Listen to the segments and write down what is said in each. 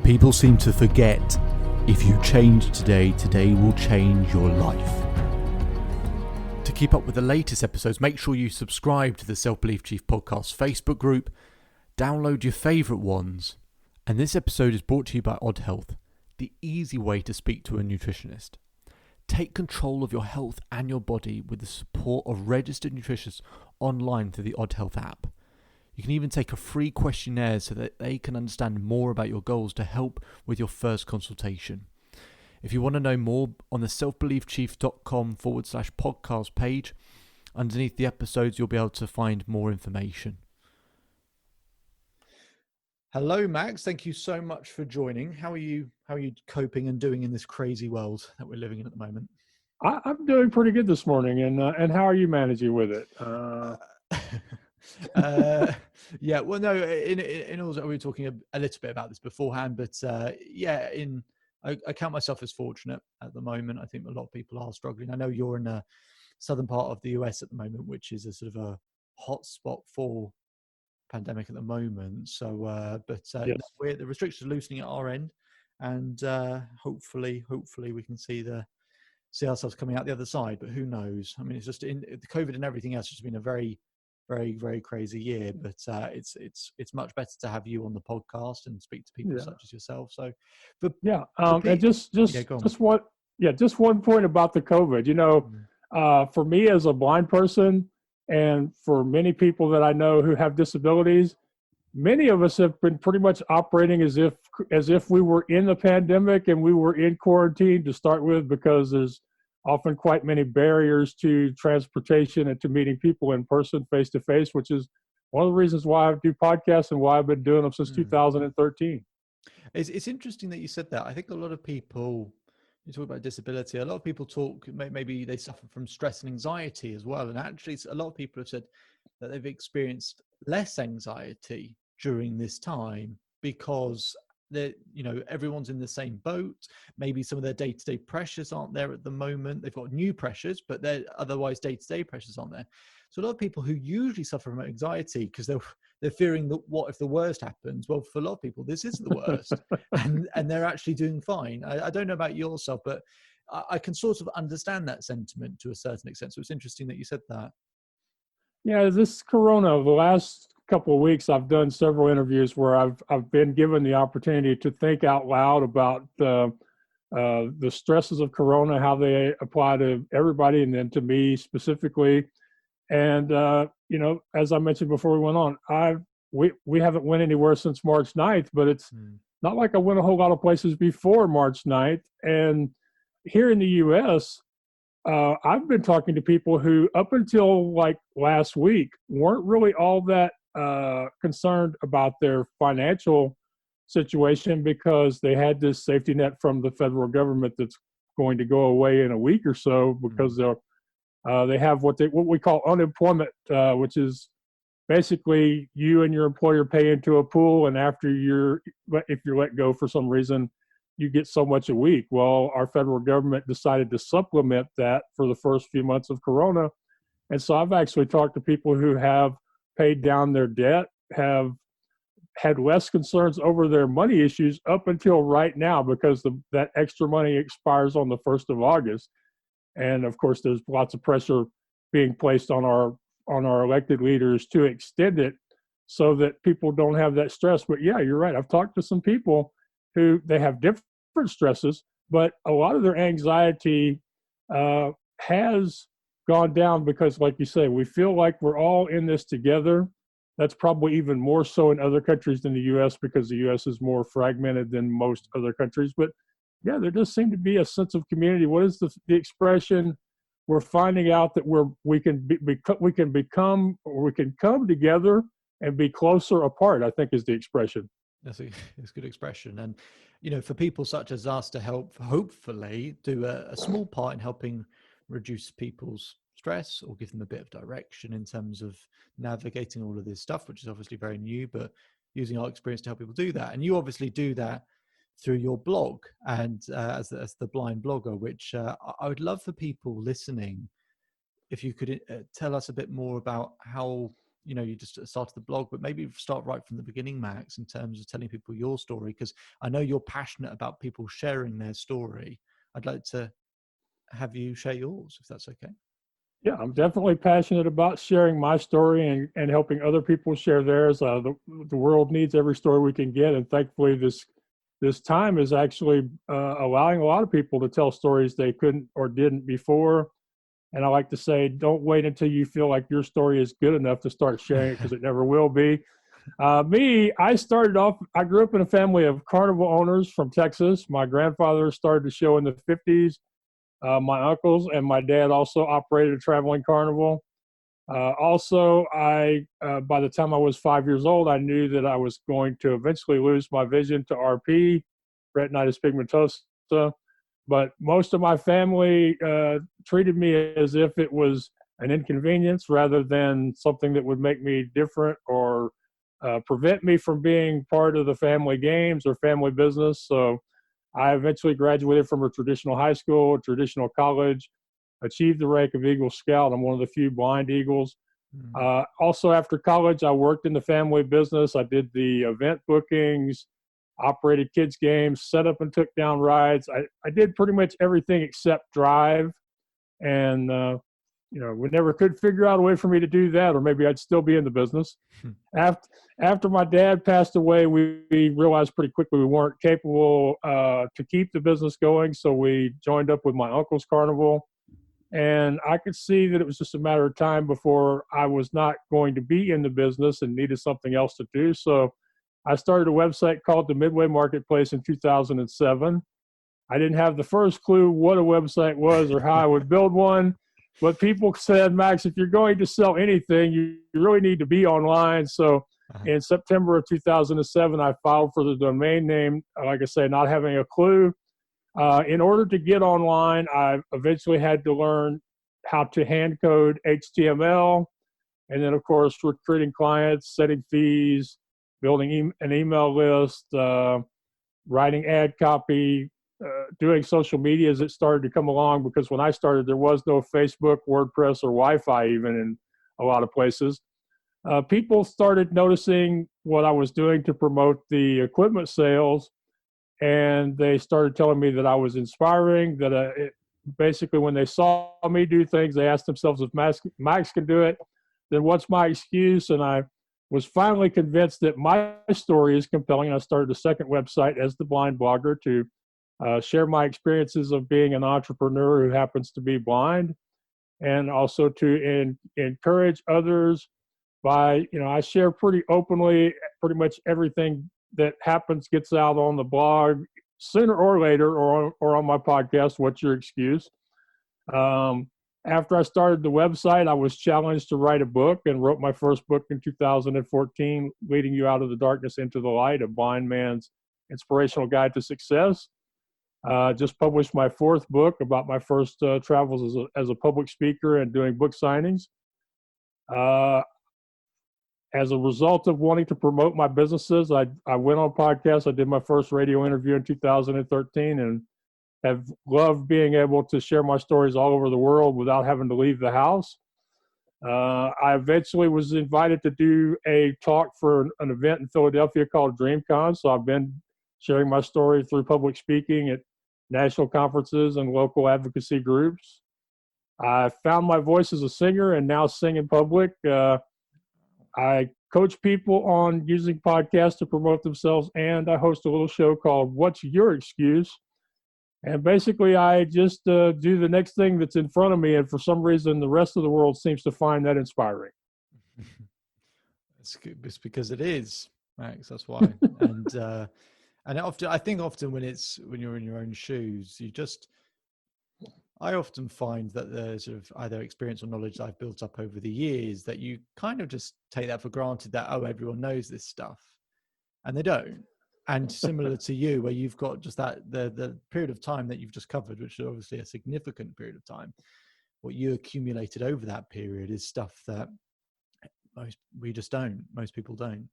People seem to forget, if you change today, today will change your life. To keep up with the latest episodes, make sure you subscribe to the Self-Belief Chief podcast Facebook group, download your favourite ones, and this episode is brought to you by Odd Health, the easy way to speak to a nutritionist. Take control of your health and your body with the support of registered nutritionists online through the Odd Health app. You can even take a free questionnaire so that they can understand more about your goals to help with your first consultation. If you want to know more, on the selfbeliefchief.com/podcast page, underneath the episodes, you'll be able to find more information. Hello, Max. Thank you so much for joining. How are you coping and doing in this crazy world that we're living in at the moment? I'm doing pretty good this morning. And how are you managing with it? Yeah, well, no, in all, we were talking a little bit about this beforehand, but I count myself as fortunate at the moment. I think a lot of people are struggling. I know you're in a southern part of the US at the moment, which is a sort of a hot spot for pandemic at the moment. So, Yes. the restrictions are loosening at our end, and hopefully we can see ourselves coming out the other side. But who knows? I mean, it's just in the COVID and everything else. It's been a very, very, very crazy year. But it's much better to have you on the podcast and speak to people such as yourself. So, but and just one point about the COVID. For me as a blind person, and for many people that I know who have disabilities, many of us have been pretty much operating as if we were in the pandemic and we were in quarantine to start with, because there's often quite many barriers to transportation and to meeting people in person, face to face, which is one of the reasons why I do podcasts and why I've been doing them since 2013. It's interesting that you said that. I think a lot of people, you talk about disability, a lot of people talk, maybe they suffer from stress and anxiety as well. And actually, a lot of people have said that they've experienced less anxiety during this time because everyone's in the same boat. Maybe some of their day-to-day pressures aren't there at the moment. They've got new pressures, but their otherwise day-to-day pressures aren't there. So a lot of people who usually suffer from anxiety because they're fearing that what if the worst happens? Well, for a lot of people, this isn't the worst, and they're actually doing fine. I don't know about yourself, but I can sort of understand that sentiment to a certain extent. So it's interesting that you said that. Yeah, this Corona, the last couple of weeks, I've done several interviews where I've been given the opportunity to think out loud about the stresses of Corona, how they apply to everybody, and then to me specifically. And as I mentioned before we went on, we haven't went anywhere since March 9th, but it's not like I went a whole lot of places before March 9th. And here in the U.S., I've been talking to people who, up until like last week, weren't really all that concerned about their financial situation because they had this safety net from the federal government that's going to go away in a week or so, because they have what we call unemployment, which is basically you and your employer pay into a pool, and if you're let go for some reason, you get so much a week. Well, our federal government decided to supplement that for the first few months of Corona. And so I've actually talked to people who have paid down their debt, have had less concerns over their money issues up until right now, because that extra money expires on the 1st of August. And of course, there's lots of pressure being placed on our elected leaders to extend it so that people don't have that stress. But yeah, you're right. I've talked to some people who they have different stresses, but a lot of their anxiety has gone down because, like you say, we feel like we're all in this together. That's probably even more so in other countries than the U.S. because the U.S. is more fragmented than most other countries. But yeah, there does seem to be a sense of community. What is the expression? We're finding out that we can come together and be closer apart, I think, is the expression. It's a good expression. And, for people such as us to help, hopefully, do a small part in helping reduce people's stress or give them a bit of direction in terms of navigating all of this stuff, which is obviously very new, but using our experience to help people do that. And you obviously do that through your blog and as the blind blogger, which I would love for people listening, if you could tell us a bit more about how you just started the blog, but maybe start right from the beginning, Max, in terms of telling people your story, because I know you're passionate about people sharing their story. I'd like to have you share yours, if that's okay. Yeah, I'm definitely passionate about sharing my story and helping other people share theirs. The world needs every story we can get, and thankfully this time is actually allowing a lot of people to tell stories they couldn't or didn't before. And I like to say, don't wait until you feel like your story is good enough to start sharing it, because it never will be. I grew up in a family of carnival owners from Texas. My grandfather started the show in the 50s. My uncles and my dad also operated a traveling carnival. By the time I was 5 years old, I knew that I was going to eventually lose my vision to RP, retinitis pigmentosa. But most of my family treated me as if it was an inconvenience rather than something that would make me different or prevent me from being part of the family games or family business. So I eventually graduated from a traditional high school, a traditional college, achieved the rank of Eagle Scout. I'm one of the few blind Eagles. Also, after college, I worked in the family business. I did the event bookings, operated kids games, set up and took down rides. I did pretty much everything except drive. And, we never could figure out a way for me to do that, or maybe I'd still be in the business. After my dad passed away, we realized pretty quickly we weren't capable to keep the business going. So we joined up with my uncle's carnival. And I could see that it was just a matter of time before I was not going to be in the business and needed something else to do. So I started a website called the Midway Marketplace in 2007. I didn't have the first clue what a website was or how I would build one, but people said, Max, if you're going to sell anything, you really need to be online. So in September of 2007, I filed for the domain name, like I say, not having a clue. In order to get online, I eventually had to learn how to hand code HTML, and then, of course, recruiting clients, setting fees, building an email list, writing ad copy, doing social media as it started to come along, because when I started, there was no Facebook, WordPress, or Wi-Fi even in a lot of places. People started noticing what I was doing to promote the equipment sales, and they started telling me that I was inspiring, that basically when they saw me do things, they asked themselves, if Max can do it, then what's my excuse? And I was finally convinced that my story is compelling. I started a second website as the blind blogger to share my experiences of being an entrepreneur who happens to be blind, and also to encourage others by, I share pretty openly pretty much everything that happens, gets out on the blog sooner or later, or on my podcast, What's Your Excuse? After I started the website, I was challenged to write a book and wrote my first book in 2014, Leading You Out of the Darkness into the Light, A Blind Man's Inspirational Guide to Success. Just published my fourth book about my first travels as a public speaker and doing book signings. As a result of wanting to promote my businesses, I went on podcasts. I did my first radio interview in 2013 and have loved being able to share my stories all over the world without having to leave the house. I eventually was invited to do a talk for an event in Philadelphia called DreamCon. So I've been sharing my story through public speaking at national conferences and local advocacy groups. I found my voice as a singer and now sing in public. I coach people on using podcasts to promote themselves, and I host a little show called What's Your Excuse? And basically, I just do the next thing that's in front of me, and for some reason, the rest of the world seems to find that inspiring. It's because it is, Max. That's why. And I think often when you're in your own shoes, I often find that the sort of either experience or knowledge that I've built up over the years, that you kind of just take that for granted, that, oh, everyone knows this stuff, and they don't. And similar to you, where you've got just that, the period of time that you've just covered, which is obviously a significant period of time, what you accumulated over that period is stuff that most people don't.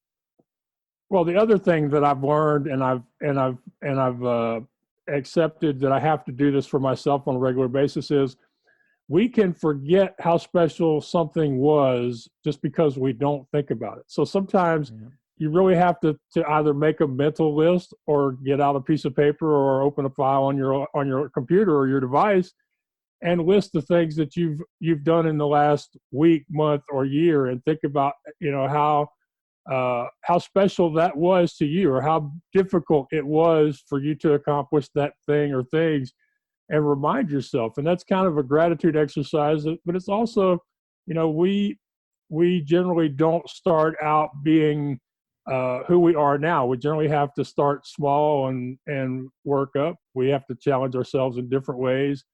Well, the other thing that I've learned, and I've accepted that I have to do this for myself on a regular basis, is we can forget how special something was just because we don't think about it. So sometimes you really have to either make a mental list or get out a piece of paper or open a file on your computer or your device and list the things that you've done in the last week, month, or year, and think about, how special that was to you, or how difficult it was for you to accomplish that thing or things, and remind yourself. And that's kind of a gratitude exercise, but it's also, we generally don't start out being who we are now. We generally have to start small and work up. We have to challenge ourselves in different ways,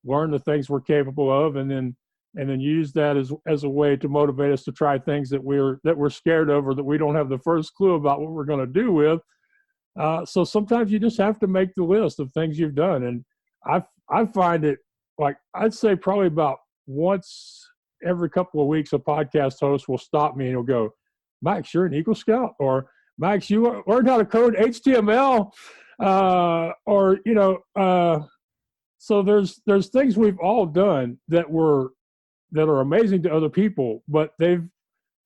learn the things we're capable of, and then use that as a way to motivate us to try things that we're scared of, or that we don't have the first clue about what we're going to do with. So sometimes you just have to make the list of things you've done. And I find it, like, I'd say probably about once every couple of weeks, a podcast host will stop me and he'll go, "Max, you're an Eagle Scout," or "Max, you learned how to code HTML," so there's things we've all done that are amazing to other people, but they've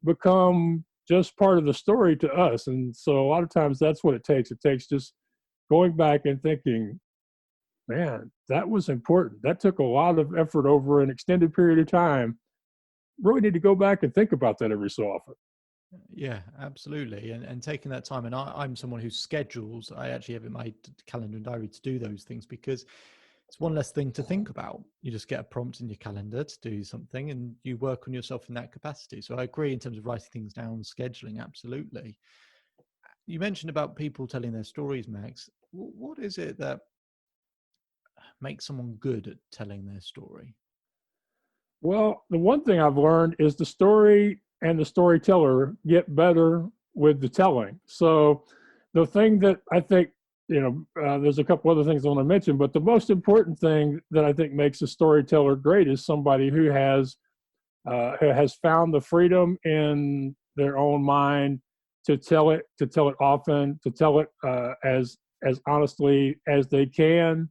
become just part of the story to us. And so a lot of times that's what it takes. It takes just going back and thinking, man, that was important. That took a lot of effort over an extended period of time. Really need to go back and think about that every so often. Yeah, absolutely. And taking that time, and I'm someone who schedules. I actually have in my calendar and diary to do those things, because it's one less thing to think about. You just get a prompt in your calendar to do something, and you work on yourself in that capacity. So I agree in terms of writing things down, scheduling, absolutely. You mentioned about people telling their stories, Max. What is it that makes someone good at telling their story? Well, the one thing I've learned is the story and the storyteller get better with the telling. So the thing that I think, there's a couple other things I want to mention, but the most important thing that I think makes a storyteller great is somebody who has found the freedom in their own mind to tell it often, to tell it as honestly as they can.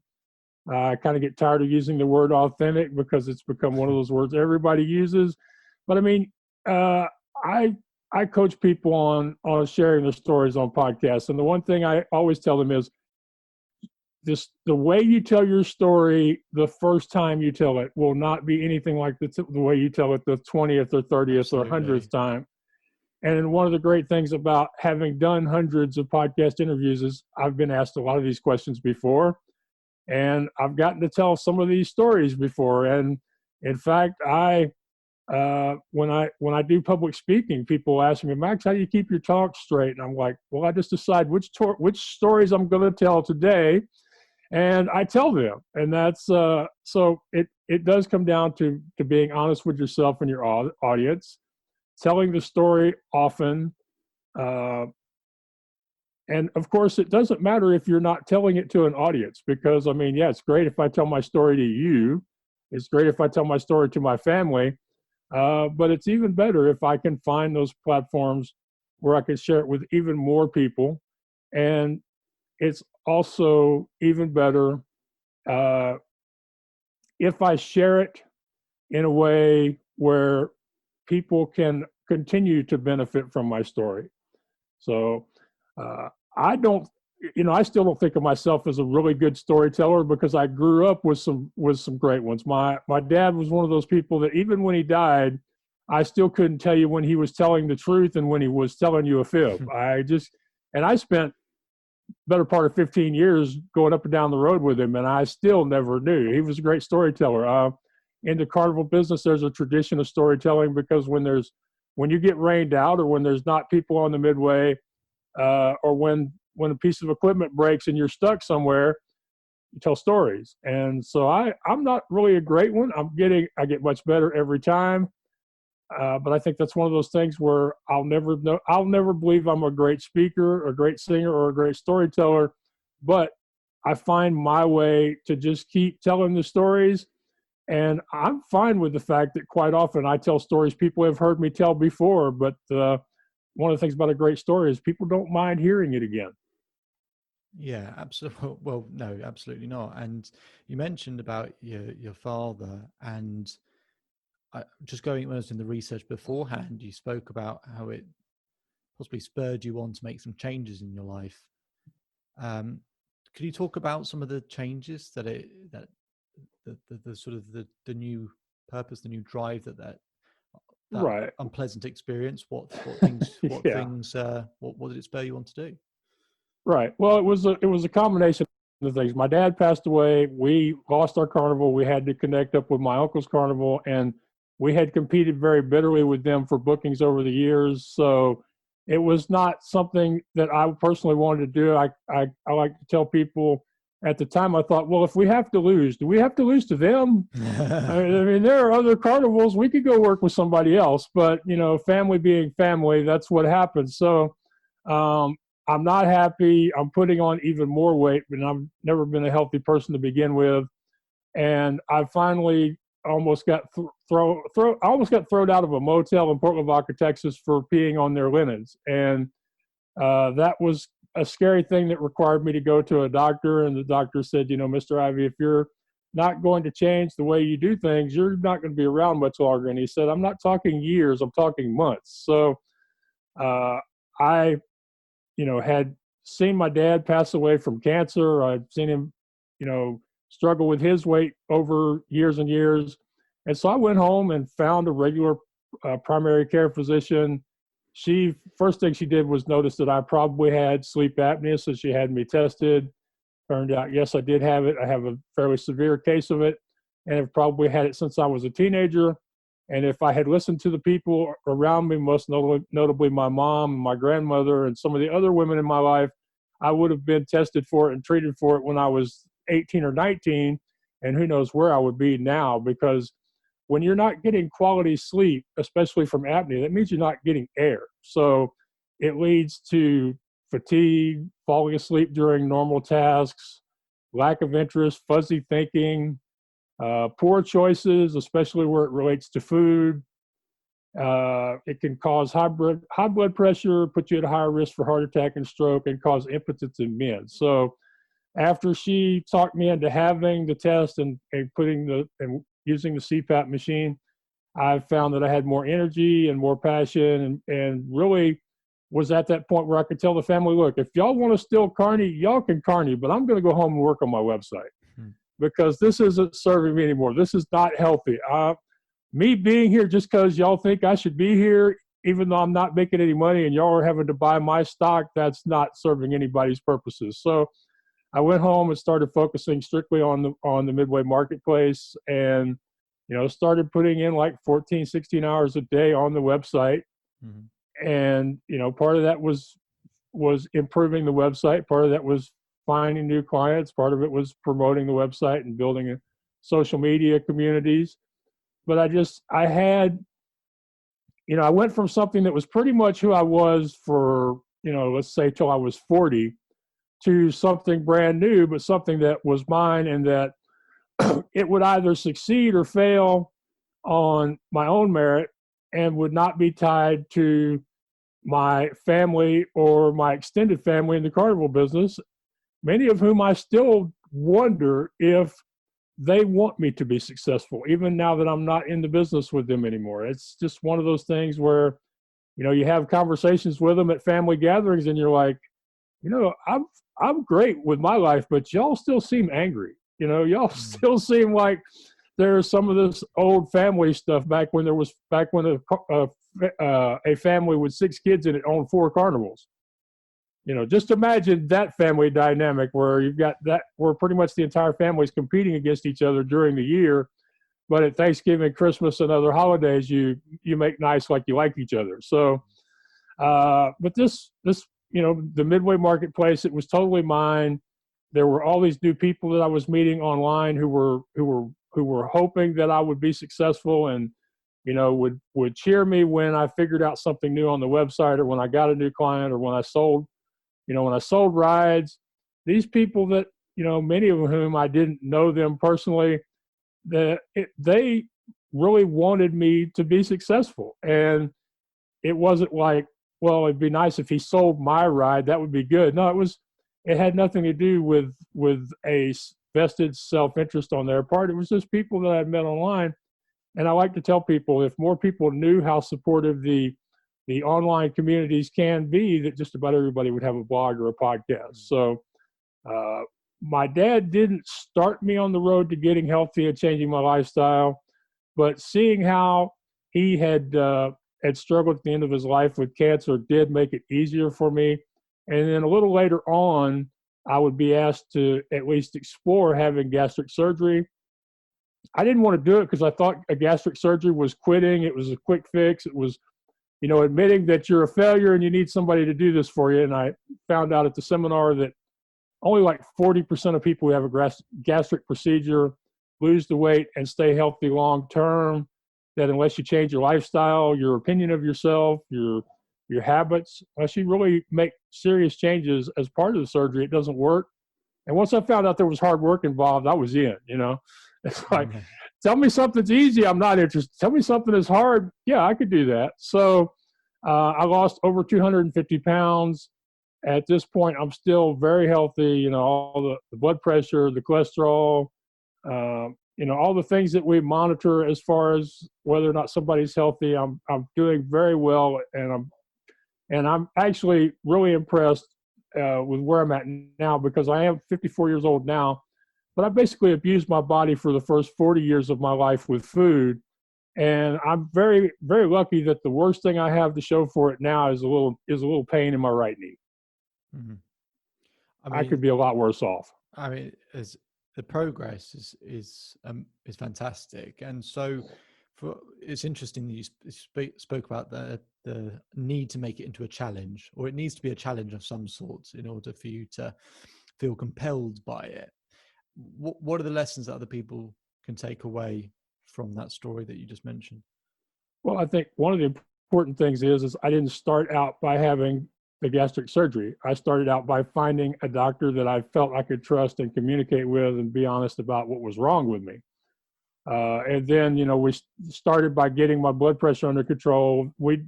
I kind of get tired of using the word authentic because it's become one of those words everybody uses. But I mean, I coach people on sharing their stories on podcasts. And the one thing I always tell them is the way you tell your story the first time you tell it will not be anything like the way you tell it the 20th or 30th Absolutely. Or 100th time. And one of the great things about having done hundreds of podcast interviews is I've been asked a lot of these questions before, and I've gotten to tell some of these stories before. And in fact, when I do public speaking, people ask me, "Max, how do you keep your talk straight?" And I'm like, well, I just decide which stories I'm going to tell today, and I tell them. And that's so it does come down to being honest with yourself and your audience, telling the story often, and of course, it doesn't matter if you're not telling it to an audience, because I mean, yeah, it's great if I tell my story to you. It's great if I tell my story to my family. But it's even better if I can find those platforms where I can share it with even more people. And it's also even better if I share it in a way where people can continue to benefit from my story. So I still don't think of myself as a really good storyteller, because I grew up with some great ones. My dad was one of those people that even when he died, I still couldn't tell you when he was telling the truth and when he was telling you a fib. I spent better part of 15 years going up and down the road with him, and I still never knew. He was a great storyteller. In the carnival business, there's a tradition of storytelling, because when you get rained out, or when there's not people on the Midway, or when a piece of equipment breaks and you're stuck somewhere, you tell stories. And so I'm not really a great one. I get much better every time. But I think that's one of those things where I'll never believe I'm a great speaker, a great singer, or a great storyteller, but I find my way to just keep telling the stories. And I'm fine with the fact that quite often I tell stories people have heard me tell before, but one of the things about a great story is people don't mind hearing it again. Yeah, absolutely. Well, no, absolutely not. And you mentioned about your father, and just going when I was doing the research beforehand, you spoke about how it possibly spurred you on to make some changes in your life. Um, could you talk about some of the changes that the sort of the new purpose, the new drive that Right. unpleasant experience? Yeah. What did it spur you on to do? Right. Well, it was a combination of things. My dad passed away. We lost our carnival. We had to connect up with my uncle's carnival, and we had competed very bitterly with them for bookings over the years. So it was not something that I personally wanted to do. I like to tell people at the time, I thought, well, if we have to lose, do we have to lose to them? I mean, there are other carnivals. We could go work with somebody else, but family being family, that's what happens. So um, I'm not happy. I'm putting on even more weight, but I've never been a healthy person to begin with. And I finally almost got I almost got thrown out of a motel in Port Lavaca, Texas, for peeing on their linens, and that was a scary thing that required me to go to a doctor. And the doctor said, Mr. Ivey, if you're not going to change the way you do things, you're not going to be around much longer. And he said, I'm not talking years, I'm talking months. So I had seen my dad pass away from cancer. I'd seen him, struggle with his weight over years and years. And so I went home and found a regular primary care physician. First thing she did was notice that I probably had sleep apnea, so she had me tested. Turned out, yes, I did have it. I have a fairly severe case of it, and have probably had it since I was a teenager. And if I had listened to the people around me, most notably my mom and my grandmother and some of the other women in my life, I would have been tested for it and treated for it when I was 18 or 19. And who knows where I would be now, because when you're not getting quality sleep, especially from apnea, that means you're not getting air. So it leads to fatigue, falling asleep during normal tasks, lack of interest, fuzzy thinking, poor choices, especially where it relates to food. It can cause high blood pressure, put you at a higher risk for heart attack and stroke, and cause impotence in men. So after she talked me into having the test and using the CPAP machine, I found that I had more energy and more passion, and really was at that point where I could tell the family, look, if y'all want to still carny, y'all can carny, but I'm going to go home and work on my website because this isn't serving me anymore. This is not healthy. Me being here just because y'all think I should be here, even though I'm not making any money and y'all are having to buy my stock, that's not serving anybody's purposes. So I went home and started focusing strictly on the Midway marketplace, and started putting in like 14, 16 hours a day on the website. Mm-hmm. And part of that was improving the website, part of that was finding new clients, part of it was promoting the website and building social media communities. But I had I went from something that was pretty much who I was for let's say till I was 40, to something brand new, but something that was mine, and that it would either succeed or fail on my own merit and would not be tied to my family or my extended family in the carnival business, many of whom I still wonder if they want me to be successful, even now that I'm not in the business with them anymore. It's just one of those things where, you have conversations with them at family gatherings and you're like, I'm great with my life, but y'all still seem angry. Y'all still seem like there's some of this old family stuff back when a family with 6 kids in it owned 4 carnivals. Just imagine that family dynamic where you've got that, where pretty much the entire family is competing against each other during the year, but at Thanksgiving, Christmas, and other holidays, you make nice like you like each other. So, but this the Midway marketplace, it was totally mine. There were all these new people that I was meeting online who were hoping that I would be successful, and would cheer me when I figured out something new on the website, or when I got a new client, or when I sold rides. These people that many of whom I didn't know them personally, they really wanted me to be successful. And it wasn't like, well, it'd be nice if he sold my ride, that would be good. No, it had nothing to do with a vested self-interest on their part. It was just people that I'd met online. And I like to tell people, if more people knew how supportive the online communities can be, that just about everybody would have a blog or a podcast. So my dad didn't start me on the road to getting healthy and changing my lifestyle, but seeing how he had struggled at the end of his life with cancer did make it easier for me. And then a little later on, I would be asked to at least explore having gastric surgery. I didn't want to do it because I thought a gastric surgery was quitting. It was a quick fix. It was, admitting that you're a failure and you need somebody to do this for you. And I found out at the seminar that only like 40% of people who have a gastric procedure lose the weight and stay healthy long term. That unless you change your lifestyle, your opinion of yourself, your habits, unless you really make serious changes as part of the surgery, it doesn't work. And once I found out there was hard work involved, I was in. It's like, tell me something's easy, I'm not interested. Tell me something is hard, yeah, I could do that. So I lost over 250 pounds. At this point, I'm still very healthy. All the blood pressure, the cholesterol, all the things that we monitor as far as whether or not somebody's healthy. I'm doing very well, and I'm actually really impressed with where I'm at now, because I am 54 years old now, but I basically abused my body for the first 40 years of my life with food. And I'm very, very lucky that the worst thing I have to show for it now is a little pain in my right knee. Mm-hmm. I could be a lot worse off. I mean, as the progress is fantastic. And so it's interesting that you spoke about the need to make it into a challenge, or it needs to be a challenge of some sort in order for you to feel compelled by it. What are the lessons that other people can take away from that story that you just mentioned? Well, I think one of the important things is I didn't start out by having the gastric surgery. I started out by finding a doctor that I felt I could trust and communicate with and be honest about what was wrong with me. And then, we started by getting my blood pressure under control. We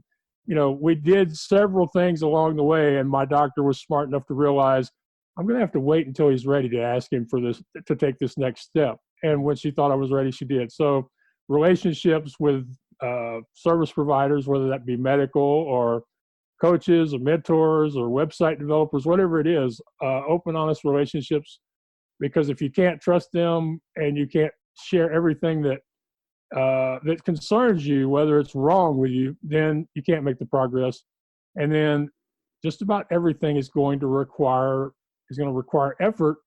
did several things along the way, and my doctor was smart enough to realize I'm going to have to wait until he's ready to ask him to take this next step. And when she thought I was ready, she did. So relationships with service providers, whether that be medical or coaches or mentors or website developers, whatever it is, open, honest relationships, because if you can't trust them and you can't share everything that concerns you, whether it's wrong with you, then you can't make the progress. And then just about everything is going to require effort.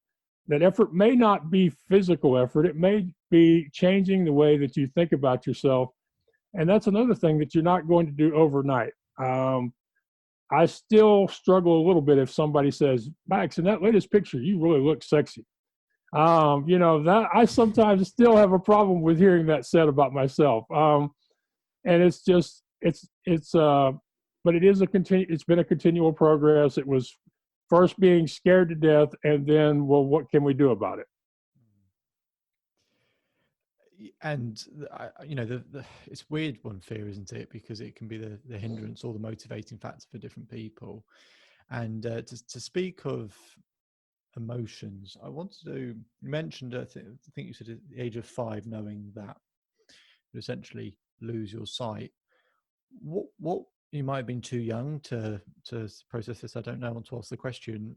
That effort may not be physical effort. It may be changing the way that you think about yourself. And that's another thing that you're not going to do overnight. I still struggle a little bit if somebody says, Max, in that latest picture, you really look sexy. That I sometimes still have a problem with hearing that said about myself. And it's but it is it's been a continual progress. It was first being scared to death, and then, well, what can we do about it? And it's weird, one fear, isn't it? Because it can be the hindrance or the motivating factor for different people. And to speak of emotions, I wanted to, you mentioned, I think you said at the age of 5, knowing that you essentially lose your sight. What you might have been too young to process this, I don't know, and to ask the question.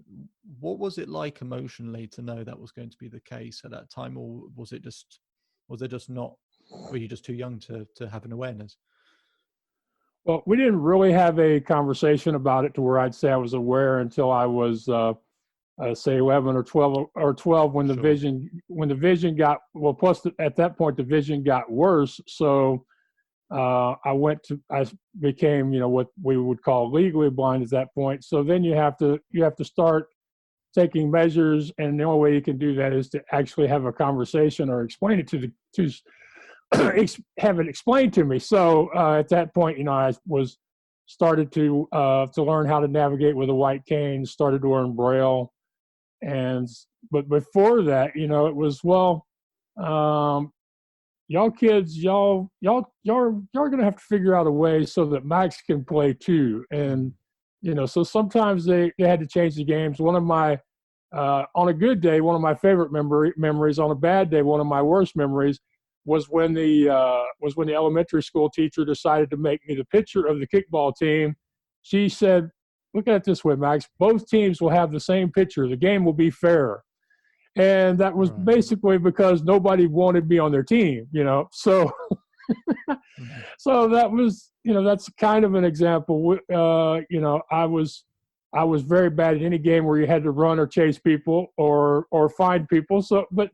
What was it like emotionally to know that was going to be the case at that time, or was it just not? Were you just too young to have an awareness? Well, we didn't really have a conversation about it to where I'd say I was aware until I was say 11 or 12 when the vision got, well, plus at that point the vision got worse. So I became, what we would call legally blind at that point. So then you have to start taking measures, and the only way you can do that is to actually have a conversation or explain it have it explained to me. So at that point, I was started to learn how to navigate with a white cane, started to learn Braille, but before that, it was, well, y'all kids, y'all gonna have to figure out a way so that Max can play too. And so sometimes they had to change the games. One of my On a good day, one of my favorite memories. On a bad day, one of my worst memories was when the elementary school teacher decided to make me the pitcher of the kickball team. She said, "Look at it this way, Max. Both teams will have the same pitcher. The game will be fair." And that was basically because nobody wanted me on their team, So, so that was, that's kind of an example. I was very bad at any game where you had to run or chase people or find people. So, but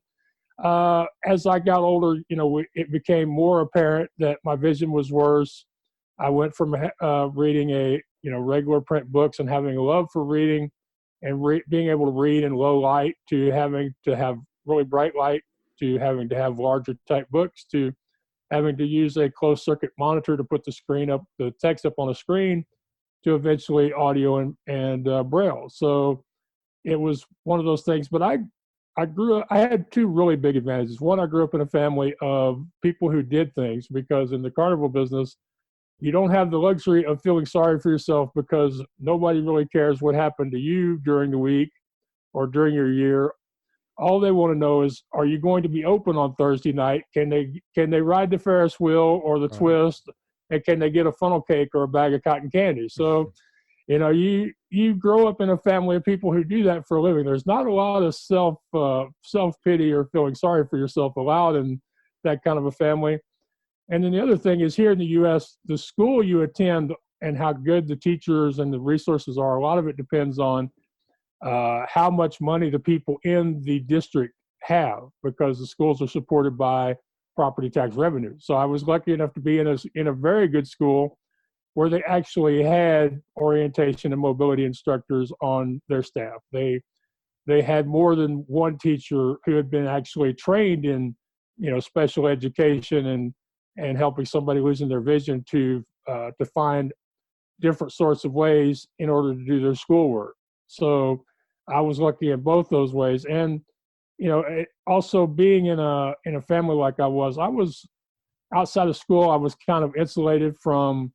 as I got older, it became more apparent that my vision was worse. I went from reading regular print books and having a love for reading and being able to read in low light to having to have really bright light, to having to have larger type books, to having to use a closed circuit monitor to put the text up on a screen, to eventually audio and Braille. So it was one of those things. But I had two really big advantages. One, I grew up in a family of people who did things, because in the carnival business, you don't have the luxury of feeling sorry for yourself, because nobody really cares what happened to you during the week or during your year. All they want to know is, are you going to be open on Thursday night? Can they ride the Ferris wheel or the twist? And can they get a funnel cake or a bag of cotton candy? So, you grow up in a family of people who do that for a living. There's not a lot of self-pity or feeling sorry for yourself allowed in that kind of a family. And then the other thing is, here in the U.S., the school you attend and how good the teachers and the resources are, a lot of it depends on how much money the people in the district have, because the schools are supported by property tax revenue. So I was lucky enough to be in a very good school where they actually had orientation and mobility instructors on their staff. They had more than one teacher who had been actually trained in, special education and helping somebody losing their vision to find different sorts of ways in order to do their schoolwork. So I was lucky in both those ways. And also being in a family like I was outside of school. I was kind of insulated from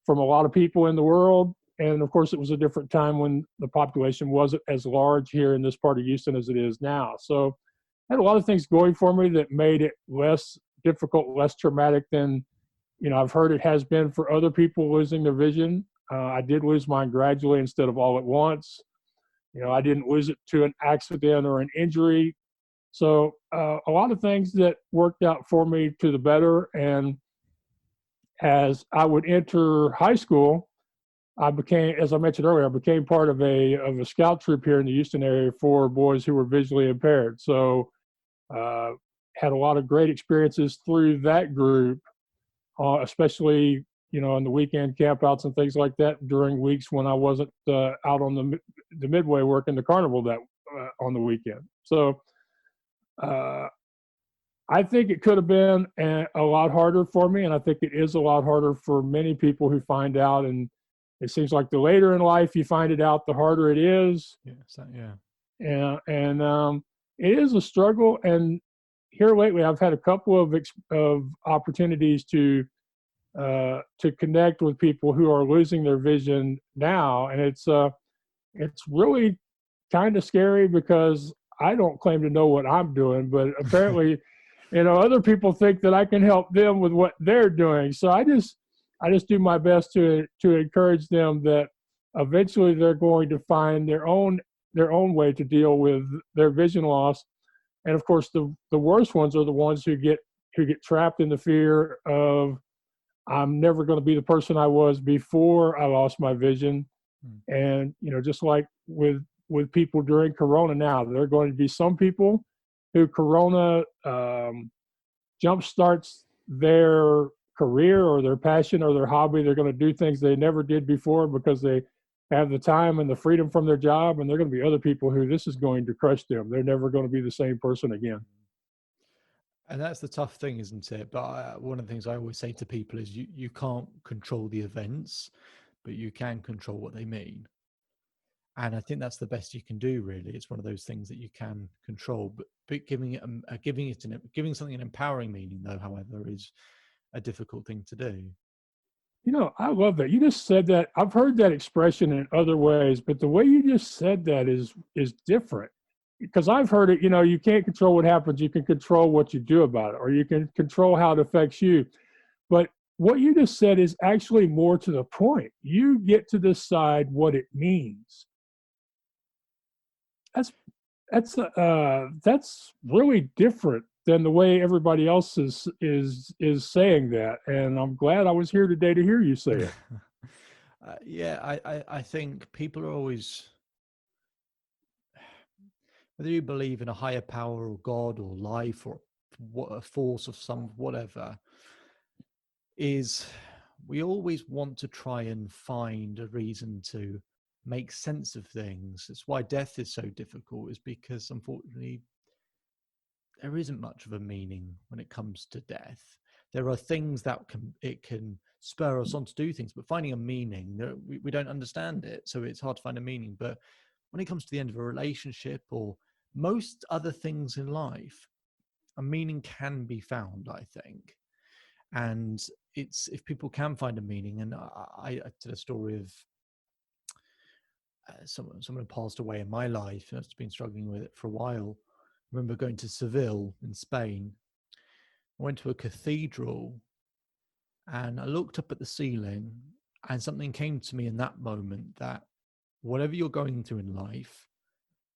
a lot of people in the world. And of course, it was a different time when the population wasn't as large here in this part of Houston as it is now. So I had a lot of things going for me that made it less difficult, less traumatic than, I've heard it has been for other people losing their vision. I did lose mine gradually instead of all at once. I didn't lose it to an accident or an injury. So a lot of things that worked out for me to the better. And as I would enter high school, I became, as I mentioned earlier, I became part of a scout troop here in the Houston area for boys who were visually impaired. So had a lot of great experiences through that group, especially, on the weekend campouts and things like that during weeks when I wasn't out on the Midway working the carnival on the weekend. So I think it could have been a lot harder for me, and I think it is a lot harder for many people who find out. And it seems like the later in life you find it out, the harder it is. Yeah. And it is a struggle. And here lately, I've had a couple of opportunities to connect with people who are losing their vision now, and it's really kind of scary, because I don't claim to know what I'm doing, but apparently, other people think that I can help them with what they're doing. So I just do my best to encourage them that eventually they're going to find their own way to deal with their vision loss. And of course, the worst ones are the ones who get trapped in the fear of, I'm never going to be the person I was before I lost my vision. And, just like with people during Corona now, there are going to be some people who Corona jumpstarts their career or their passion or their hobby. They're going to do things they never did before because they have the time and the freedom from their job. And there are going to be other people who this is going to crush them. They're never going to be the same person again. And that's the tough thing, isn't it? But one of the things I always say to people is you can't control the events, but you can control what they mean. And I think that's the best you can do, really. It's one of those things that you can control, but giving something an empowering meaning, though, however, is a difficult thing to do. I love that. You just said that. I've heard that expression in other ways, but the way you just said that is different. because I've heard it, you can't control what happens, you can control what you do about it, or you can control how it affects you. But what you just said is actually more to the point. You get to decide what it means. That's really different than the way everybody else is saying that. And I'm glad I was here today to hear you say it. I think people are always, whether you believe in a higher power or God or life or a force of some whatever, is we always want to try and find a reason to make sense of things. It's why death is so difficult, is because unfortunately there isn't much of a meaning when it comes to death. There are things that can spur us on to do things, but finding a meaning, we don't understand it, so it's hard to find a meaning. But when it comes to the end of a relationship or most other things in life, a meaning can be found, I think. And it's, if people can find a meaning, and I did a story of someone who passed away in my life. I've been struggling with it for a while. I remember going to Seville in Spain. I went to a cathedral and I looked up at the ceiling, and something came to me in that moment that whatever you're going through in life,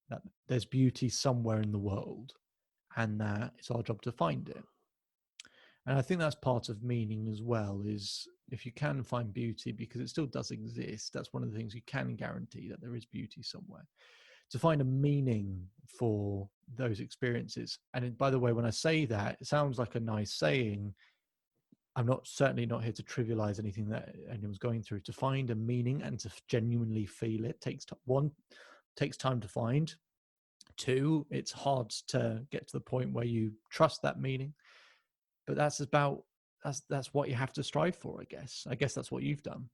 that there's beauty somewhere in the world, and that it's our job to find it. And I think that's part of meaning as well, is if you can find beauty, because it still does exist, that's one of the things you can guarantee, that there is beauty somewhere. To find a meaning for those experiences. And by the way, when I say that, it sounds like a nice saying. I'm certainly not here to trivialize anything that anyone's going through. To find a meaning and to genuinely feel it takes time to find. Two, it's hard to get to the point where you trust that meaning. But that's what you have to strive for, I guess. I guess that's what you've done.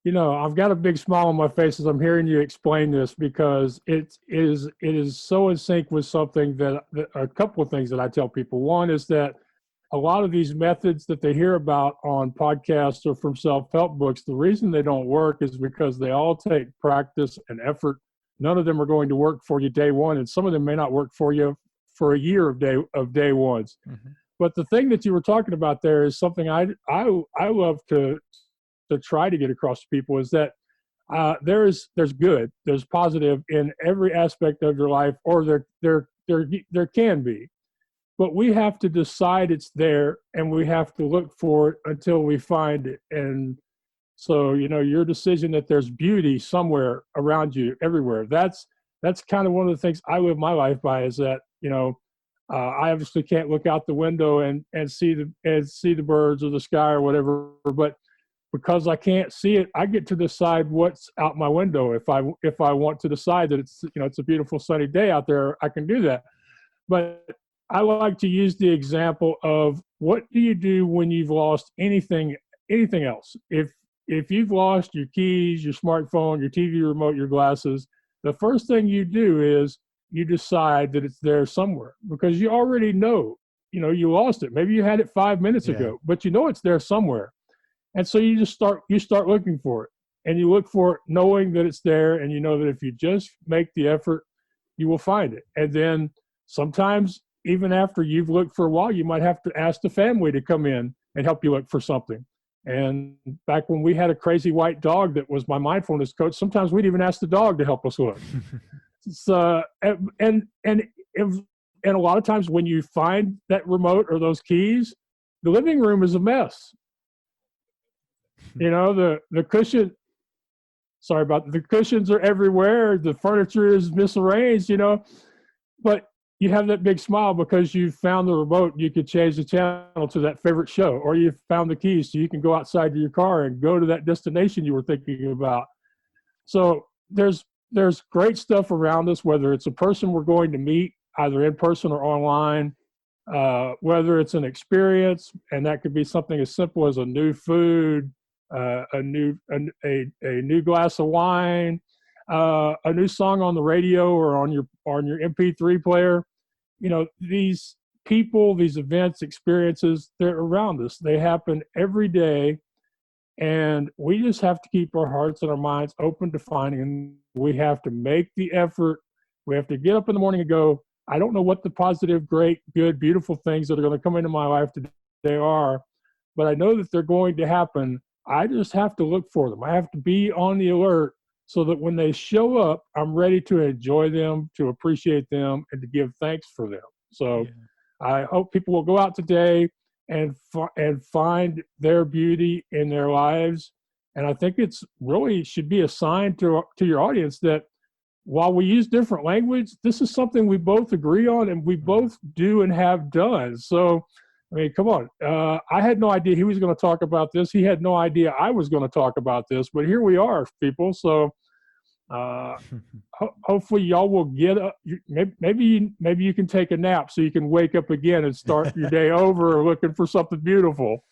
I've got a big smile on my face as I'm hearing you explain this, because it is so in sync with something that a couple of things that I tell people. One is that a lot of these methods that they hear about on podcasts or from self-help books, the reason they don't work is because they all take practice and effort. None of them are going to work for you day one, and some of them may not work for you for a year of day ones. Mm-hmm. But the thing that you were talking about there is something I love to try to get across to people, is that there's good, there's positive in every aspect of your life, or there can be. But we have to decide it's there, and we have to look for it until we find it. And so, your decision that there's beauty somewhere around you, everywhere, that's kind of one of the things I live my life by, is that, I obviously can't look out the window and see the birds or the sky or whatever, but because I can't see it, I get to decide what's out my window. If I want to decide that it's a beautiful sunny day out there, I can do that. But I like to use the example of, what do you do when you've lost anything else? If you've lost your keys, your smartphone, your TV remote, your glasses, the first thing you do is you decide that it's there somewhere, because you already know, you lost it. Maybe you had it 5 minutes ago, but it's there somewhere. And so you start looking for it, and you look for it knowing that it's there. And you know that if you just make the effort, you will find it. And then sometimes, even after you've looked for a while, you might have to ask the family to come in and help you look for something. And back when we had a crazy white dog that was my mindfulness coach, sometimes we'd even ask the dog to help us look. So, and a lot of times when you find that remote or those keys, the living room is a mess. The cushion, the cushions are everywhere. The furniture is misarranged, but you have that big smile because you found the remote. You could change the channel to that favorite show, or you found the keys so you can go outside to your car and go to that destination you were thinking about. So there's great stuff around us, whether it's a person we're going to meet, either in person or online, whether it's an experience, and that could be something as simple as a new food, a new glass of wine, a new song on the radio or on your MP3 player. These people, these events, experiences, they're around us. They happen every day, and we just have to keep our hearts and our minds open to finding them. We have to make the effort We have to get up in the morning and go, I don't know what the positive, great, good, beautiful things that are going to come into my life today are, but I know that they're going to happen. I just have to look for them. I have to be on the alert so that when they show up, I'm ready to enjoy them, to appreciate them, and to give thanks for them. So I hope people will go out today and find their beauty in their lives. And I think it's really should be a sign to your audience that while we use different language, this is something we both agree on and we both do and have done. So, I mean, come on. I had no idea he was going to talk about this. He had no idea I was going to talk about this, but here we are, people. So hopefully y'all will get up. Maybe you can take a nap so you can wake up again and start your day over looking for something beautiful.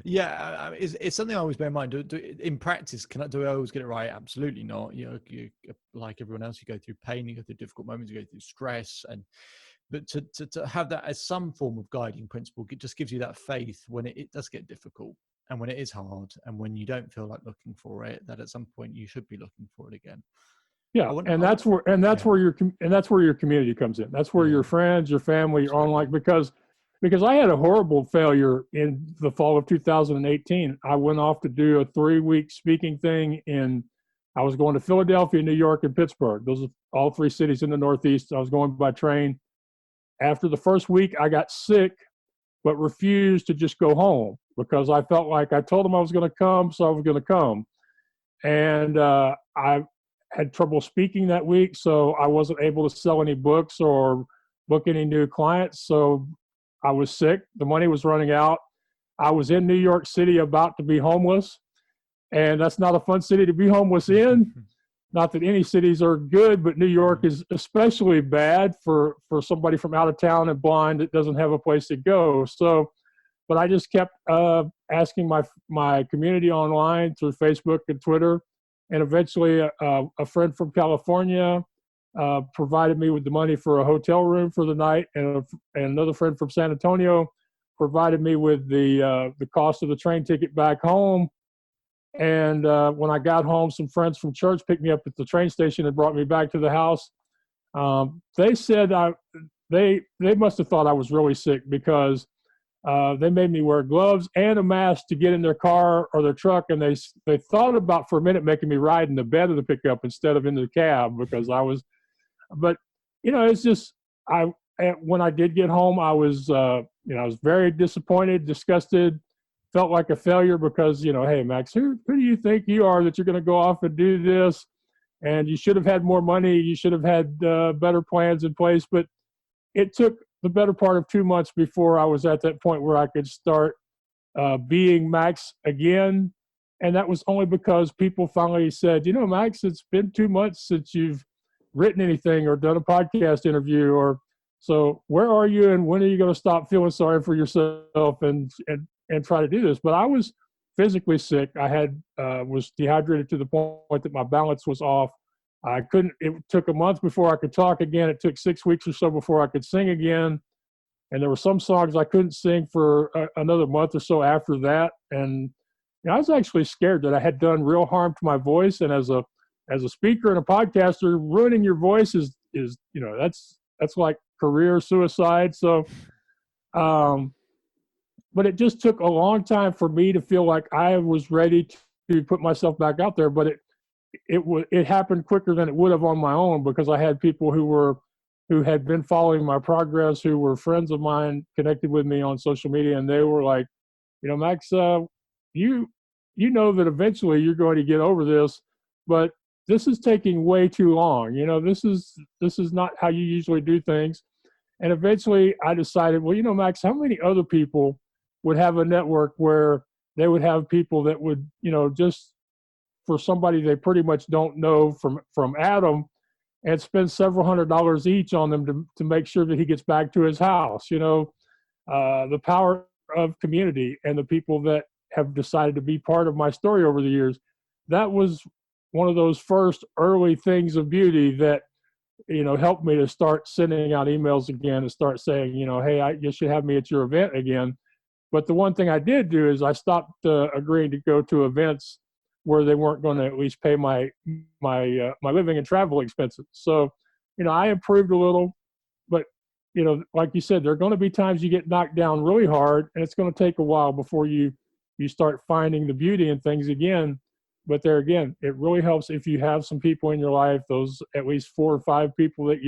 Yeah, it's something I always bear in mind. In practice, do I always get it right? Absolutely not. You like everyone else, you go through pain, you go through difficult moments, you go through stress, but to have that as some form of guiding principle, it just gives you that faith when it does get difficult and when it is hard and when you don't feel like looking for it, that at some point you should be looking for it again. Yeah, that's where your community comes in. That's where your friends, your family, your online, because I had a horrible failure in the fall of 2018. I went off to do a 3-week speaking thing I was going to Philadelphia, New York, and Pittsburgh. Those are all 3 cities in the Northeast. I was going by train. After the first week, I got sick, but refused to just go home because I felt like I told them I was going to come, so I was going to come. And I had trouble speaking that week, so I wasn't able to sell any books or book any new clients. So I was sick. The money was running out. I was in New York City about to be homeless, and that's not a fun city to be homeless in. Not that any cities are good, but New York is especially bad for somebody from out of town and blind that doesn't have a place to go. So, but I just kept asking my community online through Facebook and Twitter, and eventually a friend from California provided me with the money for a hotel room for the night, and another friend from San Antonio provided me with the cost of the train ticket back home. And when I got home, some friends from church picked me up at the train station and brought me back to the house. They said they must have thought I was really sick because they made me wear gloves and a mask to get in their car or their truck, and they thought about for a minute making me ride in the bed of the pickup instead of in the cab because I was. But it's just when I did get home, I was I was very disappointed, disgusted, felt like a failure because hey Max, who do you think you are that you're going to go off and do this? And you should have had more money. You should have had better plans in place. But it took the better part of 2 months before I was at that point where I could start being Max again. And that was only because people finally said, Max, it's been 2 months since you've written anything or done a podcast interview, or so where are you and when are you going to stop feeling sorry for yourself and try to do this? But I was physically sick. I had was dehydrated to the point that my balance was off. It took a month before I could talk again. It took 6 weeks or so before I could sing again. And there were some songs I couldn't sing for another month or so after that. And I was actually scared that I had done real harm to my voice. And as a speaker and a podcaster, ruining your voice is that's like career suicide. So, but it just took a long time for me to feel like I was ready to put myself back out there. But it happened quicker than it would have on my own because I had people who had been following my progress, who were friends of mine, connected with me on social media, and they were like, Max, you know that eventually you're going to get over this, but this is taking way too long. This is not how you usually do things. And eventually I decided, well, Max, how many other people would have a network where they would have people that would, just for somebody they pretty much don't know from Adam, and spend several $100s each on them to make sure that he gets back to his house. The power of community and the people that have decided to be part of my story over the years. That was one of those first early things of beauty that, helped me to start sending out emails again and start saying, hey, you should have me at your event again. But the one thing I did do is I stopped agreeing to go to events where they weren't going to at least pay my living and travel expenses. So, I improved a little, but like you said, there are going to be times you get knocked down really hard, and it's going to take a while before you start finding the beauty in things again. But there again, it really helps if you have some people in your life, those at least 4 or 5 people that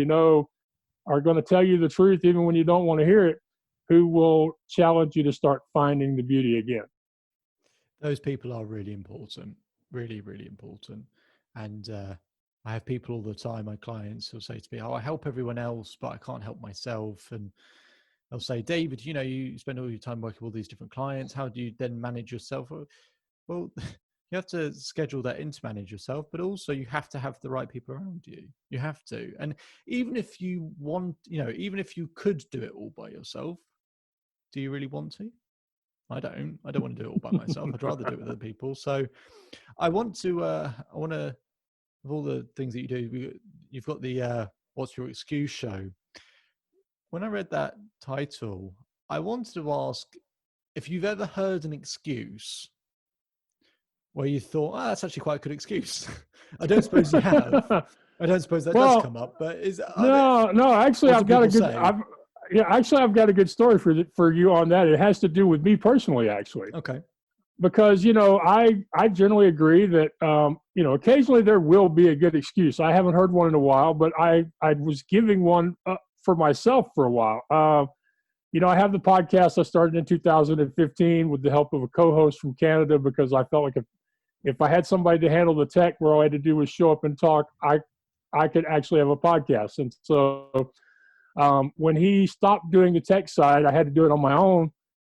are going to tell you the truth even when you don't want to hear it, who will challenge you to start finding the beauty again. Those people are really important, really, really important. And I have people all the time, my clients, who'll say to me, I help everyone else, but I can't help myself. And they'll say, David, you spend all your time working with all these different clients. How do you then manage yourself? Well, you have to schedule that in to manage yourself, but also you have to have the right people around you. You have to. And even if you want, even if you could do it all by yourself, do you really want to? I don't want to do it all by myself. I'd rather do it with other people. So I want to, of all the things that you do, you've got the What's Your Excuse show. When I read that title, I wanted to ask if you've ever heard an excuse where you thought, that's actually quite a good excuse. I don't suppose you have. I don't suppose that does come up, but actually I've got a good story for you on that. It has to do with me personally, actually. Okay. Because, I generally agree that, occasionally there will be a good excuse. I haven't heard one in a while, but I was giving one for myself for a while. I have the podcast I started in 2015 with the help of a co-host from Canada, because I felt like if I had somebody to handle the tech where all I had to do was show up and talk, I could actually have a podcast. And so when he stopped doing the tech side, I had to do it on my own.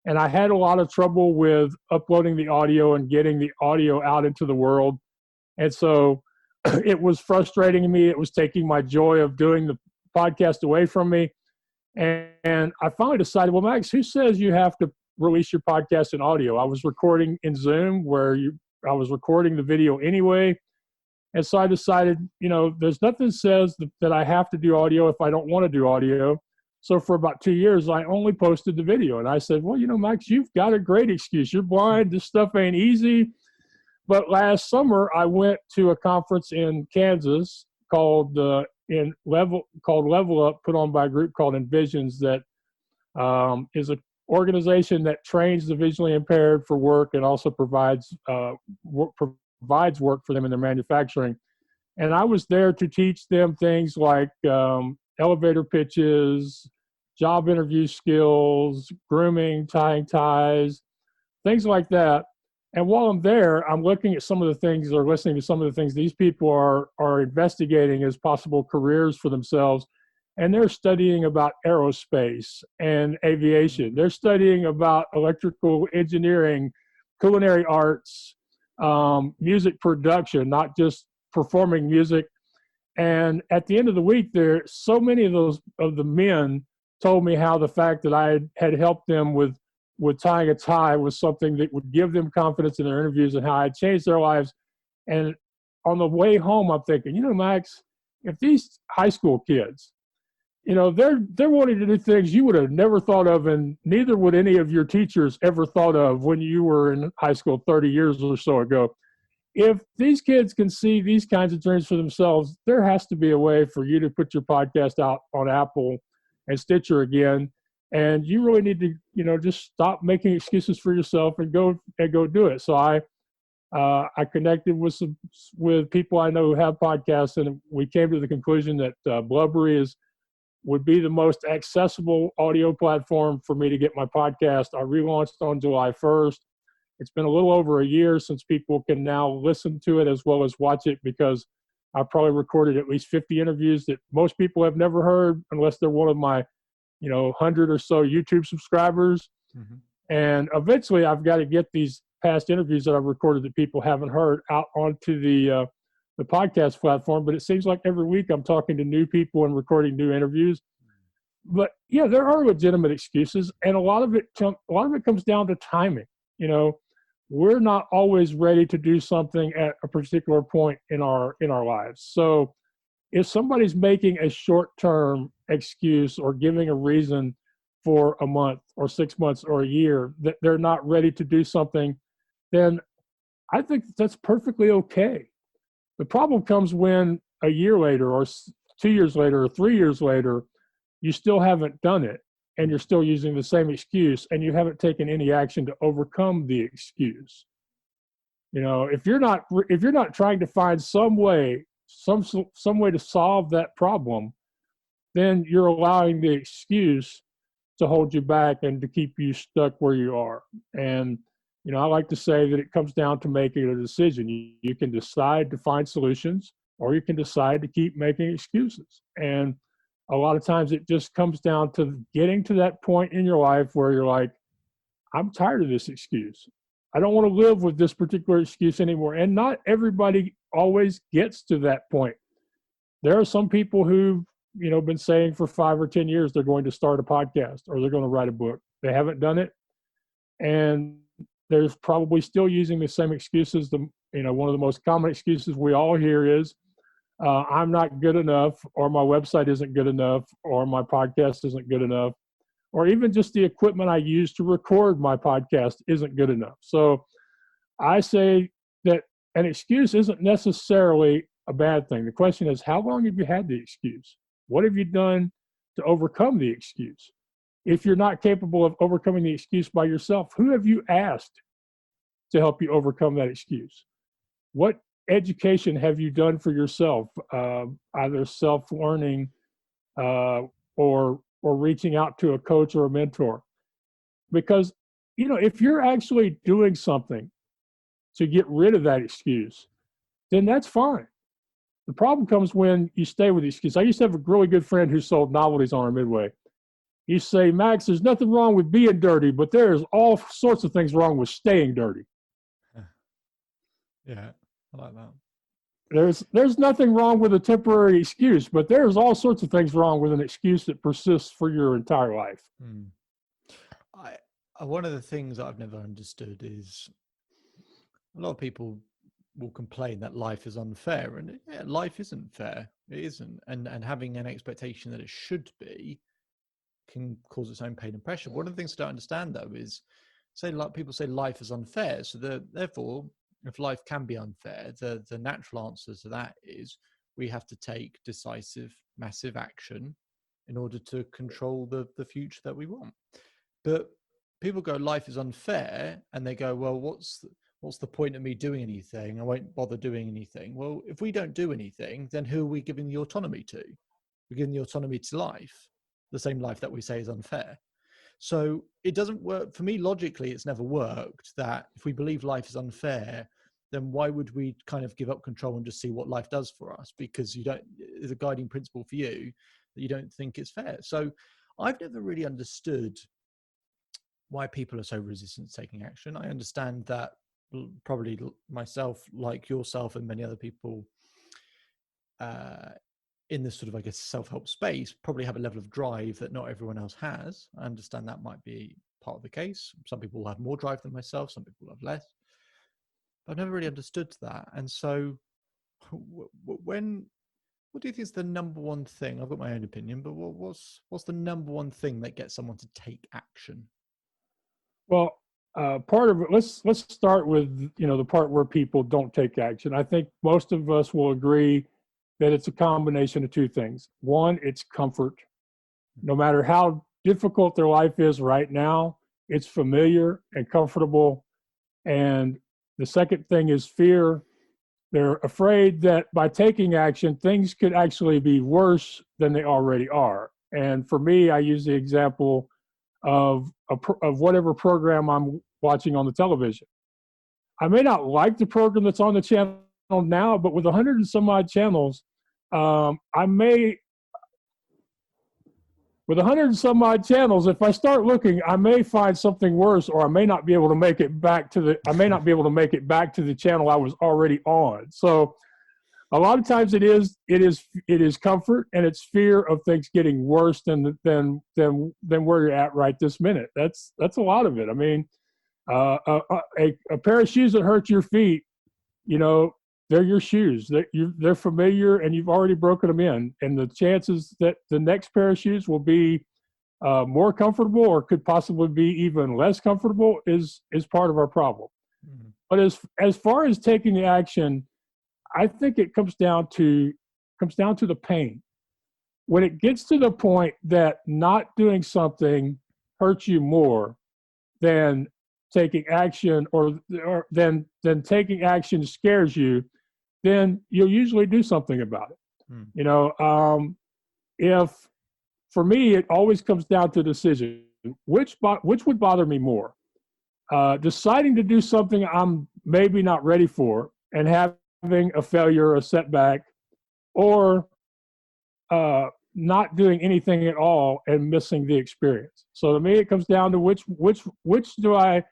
And I had a lot of trouble with uploading the audio and getting the audio out into the world. And so it was frustrating me. It was taking my joy of doing the podcast away from me. And I finally decided, well, Max, who says you have to release your podcast in audio? I was recording in Zoom where I was recording the video anyway. And so I decided, there's nothing that says that I have to do audio if I don't want to do audio. So for about 2 years, I only posted the video. And I said, well, Max, you've got a great excuse. You're blind. This stuff ain't easy. But last summer, I went to a conference in Kansas called Level Up, put on by a group called Envisions, that is an organization that trains the visually impaired for work and also provides work for them in their manufacturing. And I was there to teach them things like elevator pitches, job interview skills, grooming, tying ties, things like that. And while I'm there, I'm looking at some of the things, or listening to some of the things these people are investigating as possible careers for themselves. And they're studying about aerospace and aviation. They're studying about electrical engineering, culinary arts, music production, not just performing music. And at the end of the week, there so many of the men told me how the fact that I had helped them with tying a tie was something that would give them confidence in their interviews, and how I changed their lives. And on the way home, I'm thinking, Max, if these high school kids, they're wanting to do things you would have never thought of, and neither would any of your teachers ever thought of when you were in high school 30 years or so ago. If these kids can see these kinds of dreams for themselves, there has to be a way for you to put your podcast out on Apple and Stitcher again. And you really need to, just stop making excuses for yourself and go do it. So I connected with people I know who have podcasts, and we came to the conclusion that Blubbery would be the most accessible audio platform for me to get my podcast. I relaunched on July 1st. It's been a little over a year since people can now listen to it as well as watch it, because I probably recorded at least 50 interviews that most people have never heard unless they're one of my 100 or so YouTube subscribers. Mm-hmm. And eventually I've got to get these past interviews that I've recorded that people haven't heard out onto the podcast platform. But it seems like every week I'm talking to new people and recording new interviews. But yeah, there are legitimate excuses, and a lot of it comes down to timing. We're not always ready to do something at a particular point in our lives. So if somebody's making a short-term excuse or giving a reason for a month or 6 months or a year that they're not ready to do something, then I think that's perfectly okay. The problem comes when a year later or 2 years later or 3 years later, you still haven't done it and you're still using the same excuse and you haven't taken any action to overcome the excuse. You know, if you're not trying to find some way to solve that problem, then you're allowing the excuse to hold you back and to keep you stuck where you are. And, you know, I like to say that it comes down to making a decision. You can decide to find solutions, or you can decide to keep making excuses. And a lot of times it just comes down to getting to that point in your life where you're like, I'm tired of this excuse. I don't want to live with this particular excuse anymore. And not everybody always gets to that point. There are some people who, you know, been saying for 5 or 10 years they're going to start a podcast or they're going to write a book. They haven't done it. And they're probably still using the same excuses. You know, one of the most common excuses we all hear is, I'm not good enough, or my website isn't good enough, or my podcast isn't good enough, or even just the equipment I use to record my podcast isn't good enough. So I say that an excuse isn't necessarily a bad thing. The question is, how long have you had the excuse? What have you done to overcome the excuse? If you're not capable of overcoming the excuse by yourself, who have you asked to help you overcome that excuse? What education have you done for yourself, either self-learning or reaching out to a coach or a mentor? Because, you know, if you're actually doing something to get rid of that excuse, then that's fine. The problem comes when you stay with the excuse. I used to have a really good friend who sold novelties on our Midway. He used to say, Max, there's nothing wrong with being dirty, but there's all sorts of things wrong with staying dirty. Yeah, I like that. There's nothing wrong with a temporary excuse, but there's all sorts of things wrong with an excuse that persists for your entire life. One of the things that I've never understood is a lot of people will complain that life is unfair, and yeah, life isn't fair. It isn't, and having an expectation that it should be can cause its own pain and pressure. One of the things I don't understand though is, people say life is unfair, so therefore, if life can be unfair, the natural answer to that is we have to take decisive, massive action in order to control the future that we want. But people go, life is unfair, and they go, well, what's the point of me doing anything? I won't bother doing anything. Well, if we don't do anything, then who are we giving the autonomy to? We're giving the autonomy to life, the same life that we say is unfair. So it doesn't work. For me, logically, it's never worked that if we believe life is unfair, then why would we kind of give up control and just see what life does for us? Because there's a guiding principle for you that you don't think it's fair. So I've never really understood why people are so resistant to taking action. I understand that probably myself, like yourself and many other people in this sort of, I guess, self-help space, probably have a level of drive that not everyone else has. I understand that might be part of the case. Some people will have more drive than myself. Some people have less. But I've never really understood that. And so what do you think is the number one thing? I've got my own opinion, but what's the number one thing that gets someone to take action? Well, part of it, let's start with, you know, the part where people don't take action. I think most of us will agree that it's a combination of two things. One, it's comfort. No matter how difficult their life is right now, it's familiar and comfortable. And the second thing is fear. They're afraid that by taking action, things could actually be worse than they already are. And for me, I use the example of whatever program I'm watching on the television. I may not like the program that's on the channel now, but with 100 and some odd channels, with 100 and some odd channels, if I start looking, I may find something worse, or I may not be able to make it back to the channel I was already on. So a lot of times it is comfort, and it's fear of things getting worse than where you're at right this minute. That's a lot of it. I mean, a pair of shoes that hurt your feet, you know, they're your shoes. They're familiar, and you've already broken them in. And the chances that the next pair of shoes will be more comfortable, or could possibly be even less comfortable, is part of our problem. Mm-hmm. But as far as taking the action, I think it comes down to the pain. When it gets to the point that not doing something hurts you more than taking action, or than taking action scares you, then you'll usually do something about it. You know, if for me, it always comes down to a decision. Which would bother me more? Deciding to do something I'm maybe not ready for and having a failure, a setback, or not doing anything at all and missing the experience. So to me, it comes down to which do I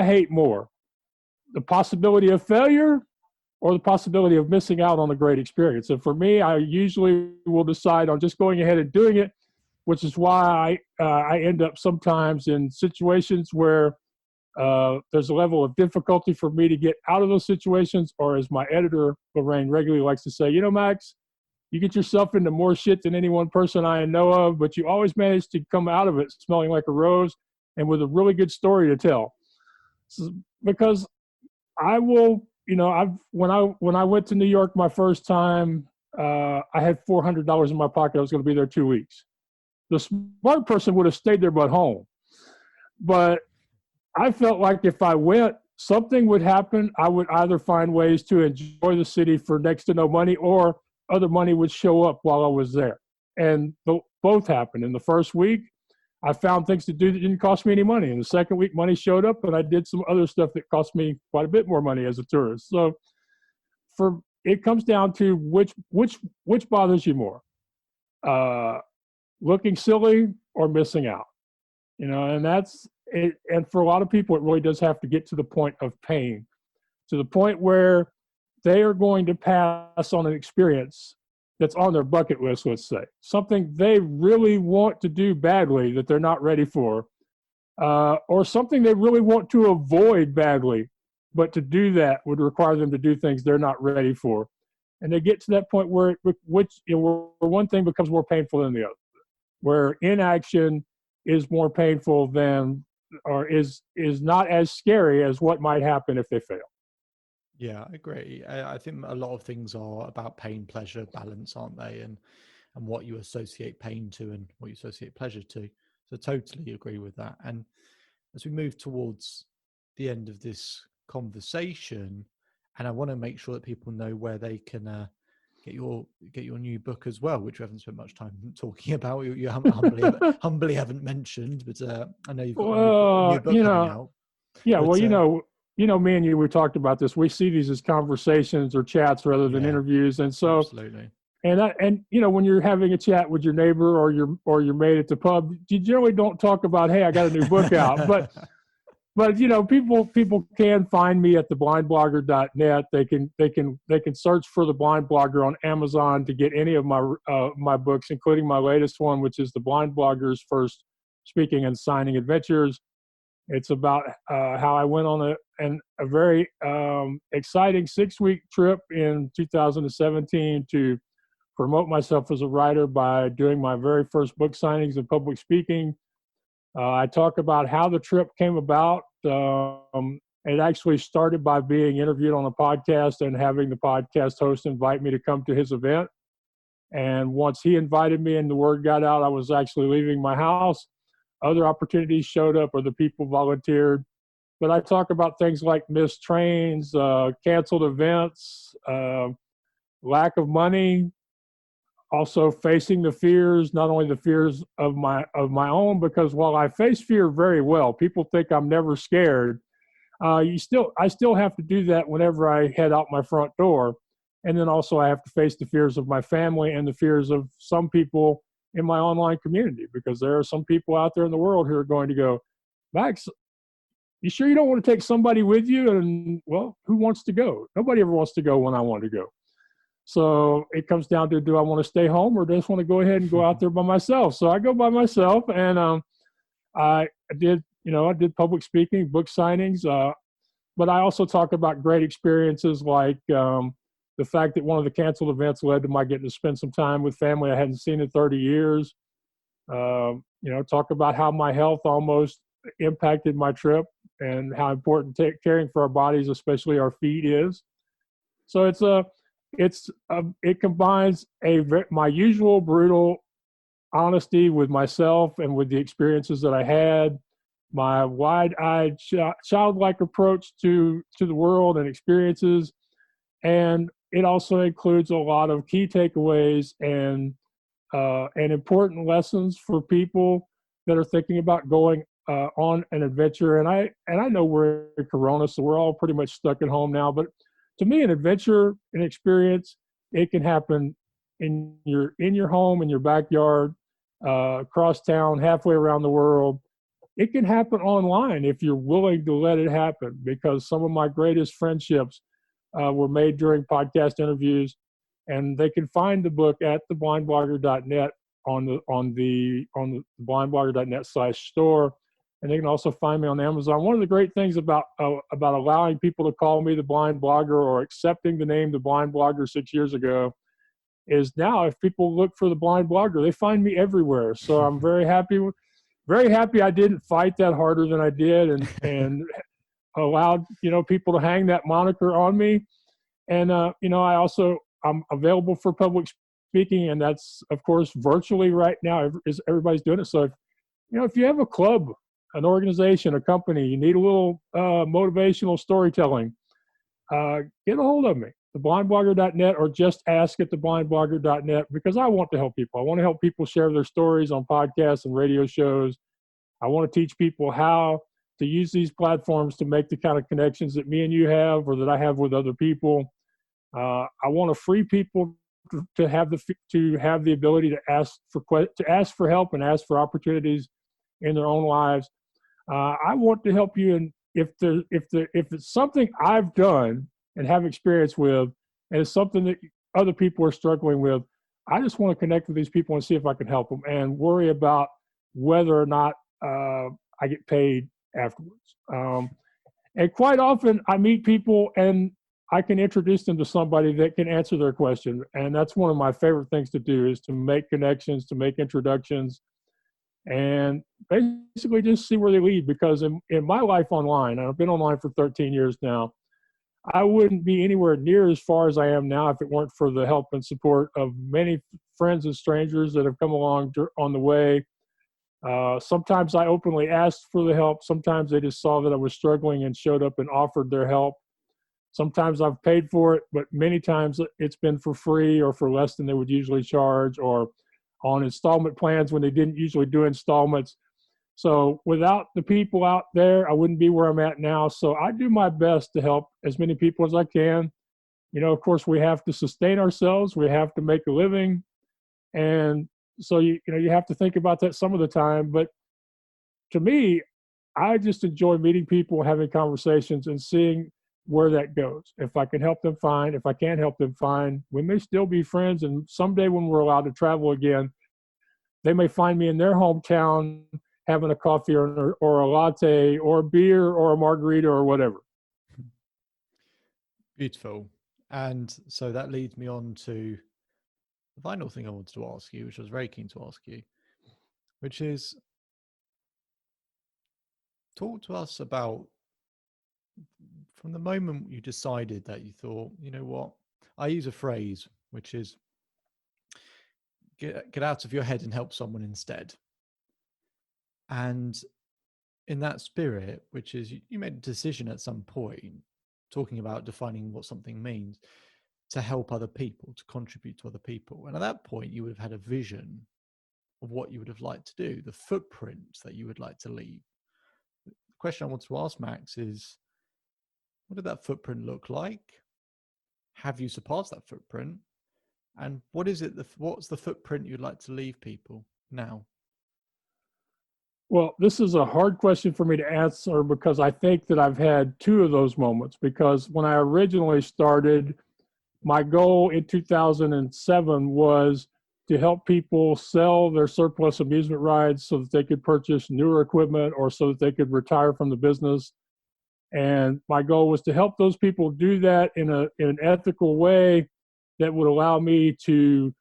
hate more? The possibility of failure or the possibility of missing out on a great experience? And for me, I usually will decide on just going ahead and doing it, which is why I end up sometimes in situations where there's a level of difficulty for me to get out of those situations, or as my editor, Lorraine, regularly likes to say, you know, Max, you get yourself into more shit than any one person I know of, but you always manage to come out of it smelling like a rose and with a really good story to tell. So, because I will, you know, when I went to New York my first time, I had $400 in my pocket. I was going to be there 2 weeks. The smart person would have stayed there but home. But I felt like if I went, something would happen. I would either find ways to enjoy the city for next to no money, or other money would show up while I was there. And both happened. In the first week, I found things to do that didn't cost me any money. In the second week, money showed up, and I did some other stuff that cost me quite a bit more money as a tourist. So it comes down to which bothers you more, looking silly or missing out, you know. And that's it. And for a lot of people, it really does have to get to the point of pain, to the point where they are going to pass on an experience that's on their bucket list, let's say, something they really want to do badly that they're not ready for, or something they really want to avoid badly, but to do that would require them to do things they're not ready for. And they get to that point where one thing becomes more painful than the other, where inaction is more painful than, or is not as scary as what might happen if they fail. Yeah, I agree. I think a lot of things are about pain, pleasure, balance, aren't they? And what you associate pain to and what you associate pleasure to. So totally agree with that. And as we move towards the end of this conversation, and I want to make sure that people know where they can get your new book as well, which we haven't spent much time talking about. You humbly haven't mentioned, but I know you've got a new book coming out. Yeah, but, well, me and you, we talked about this. We see these as conversations or chats rather than interviews. And so, absolutely. And you know, when you're having a chat with your neighbor or your mate at the pub, you generally don't talk about, hey, I got a new book out. But you know, people can find me at theblindblogger.net. They can search for The Blind Blogger on Amazon to get any of my books, including my latest one, which is The Blind Blogger's First Speaking and Signing Adventures. It's about how I went on a very exciting 6-week trip in 2017 to promote myself as a writer by doing my very first book signings and public speaking. I talk about how the trip came about. It actually started by being interviewed on a podcast and having the podcast host invite me to come to his event. And once he invited me and the word got out, I was actually leaving my house. Other opportunities showed up, or the people volunteered. But I talk about things like missed trains, canceled events, lack of money, also facing the fears, not only the fears of my own, because while I face fear very well, people think I'm never scared. I still have to do that whenever I head out my front door. And then also I have to face the fears of my family and the fears of some people in my online community, because there are some people out there in the world who are going to go, Max, you sure you don't want to take somebody with you? And well, who wants to go? Nobody ever wants to go when I want to go. So it comes down to, do I want to stay home or just want to go ahead and go out there by myself? So I go by myself, and I did public speaking, book signings, but I also talk about great experiences like the fact that one of the canceled events led to my getting to spend some time with family I hadn't seen in 30 years. Talk about how my health almost impacted my trip and how important caring for our bodies, especially our feet, is. So it combines my usual brutal honesty with myself and with the experiences that I had, my wide-eyed, childlike approach to the world and experiences, and it also includes a lot of key takeaways and important lessons for people that are thinking about going on an adventure. And I know we're in Corona, so we're all pretty much stuck at home now. But to me, an adventure, an experience, it can happen in your home, in your backyard, across town, halfway around the world. It can happen online if you're willing to let it happen, because some of my greatest friendships were made during podcast interviews, and they can find the book at theblindblogger.net on the blindblogger.net/store, and they can also find me on Amazon. One of the great things about allowing people to call me the Blind Blogger, or accepting the name the Blind Blogger 6 years ago, is now if people look for the Blind Blogger, they find me everywhere. So I'm very happy I didn't fight that harder than I did, and allowed people to hang that moniker on me. And I'm available for public speaking, and that's of course virtually right now. Everybody's doing it. So if you have a club, an organization, a company, you need a little motivational storytelling, get a hold of me, theblindblogger.net, or just ask at theblindblogger.net, because I want to help people. I want to help people share their stories on podcasts and radio shows. I want to teach people how to use these platforms to make the kind of connections that me and you have, or that I have with other people. I want to free people to have the ability to ask for help and ask for opportunities in their own lives. I want to help you, and if it's something I've done and have experience with, and it's something that other people are struggling with, I just want to connect with these people and see if I can help them, and worry about whether or not I get paid afterwards. And quite often I meet people and I can introduce them to somebody that can answer their question. And that's one of my favorite things to do, is to make connections, to make introductions, and basically just see where they lead. Because in my life online, and I've been online for 13 years now, I wouldn't be anywhere near as far as I am now if it weren't for the help and support of many friends and strangers that have come along on the way. Sometimes I openly asked for the help. Sometimes they just saw that I was struggling and showed up and offered their help. Sometimes I've paid for it, but many times it's been for free or for less than they would usually charge, or on installment plans when they didn't usually do installments. So without the people out there, I wouldn't be where I'm at now. So I do my best to help as many people as I can. Of course, we have to sustain ourselves. We have to make a living. And so, you have to think about that some of the time. But to me, I just enjoy meeting people, having conversations, and seeing where that goes. If I can help them, fine. If I can't help them, fine. We may still be friends. And someday when we're allowed to travel again, they may find me in their hometown having a coffee or a latte or a beer or a margarita or whatever. Beautiful. And so that leads me on to the final thing I wanted to ask you, which I was very keen to ask you, which is, talk to us about, from the moment you decided that you thought, you know what, I use a phrase, which is get out of your head and help someone instead. And in that spirit, which is you made a decision at some point, talking about defining what something means, to help other people, to contribute to other people. And at that point, you would have had a vision of what you would have liked to do, the footprint that you would like to leave. The question I want to ask Max is, what did that footprint look like? Have you surpassed that footprint? And what's the footprint you'd like to leave people now? Well, this is a hard question for me to answer, because I think that I've had two of those moments. Because when I originally started, my goal in 2007 was to help people sell their surplus amusement rides so that they could purchase newer equipment, or so that they could retire from the business. And my goal was to help those people do that in an ethical way that would allow me to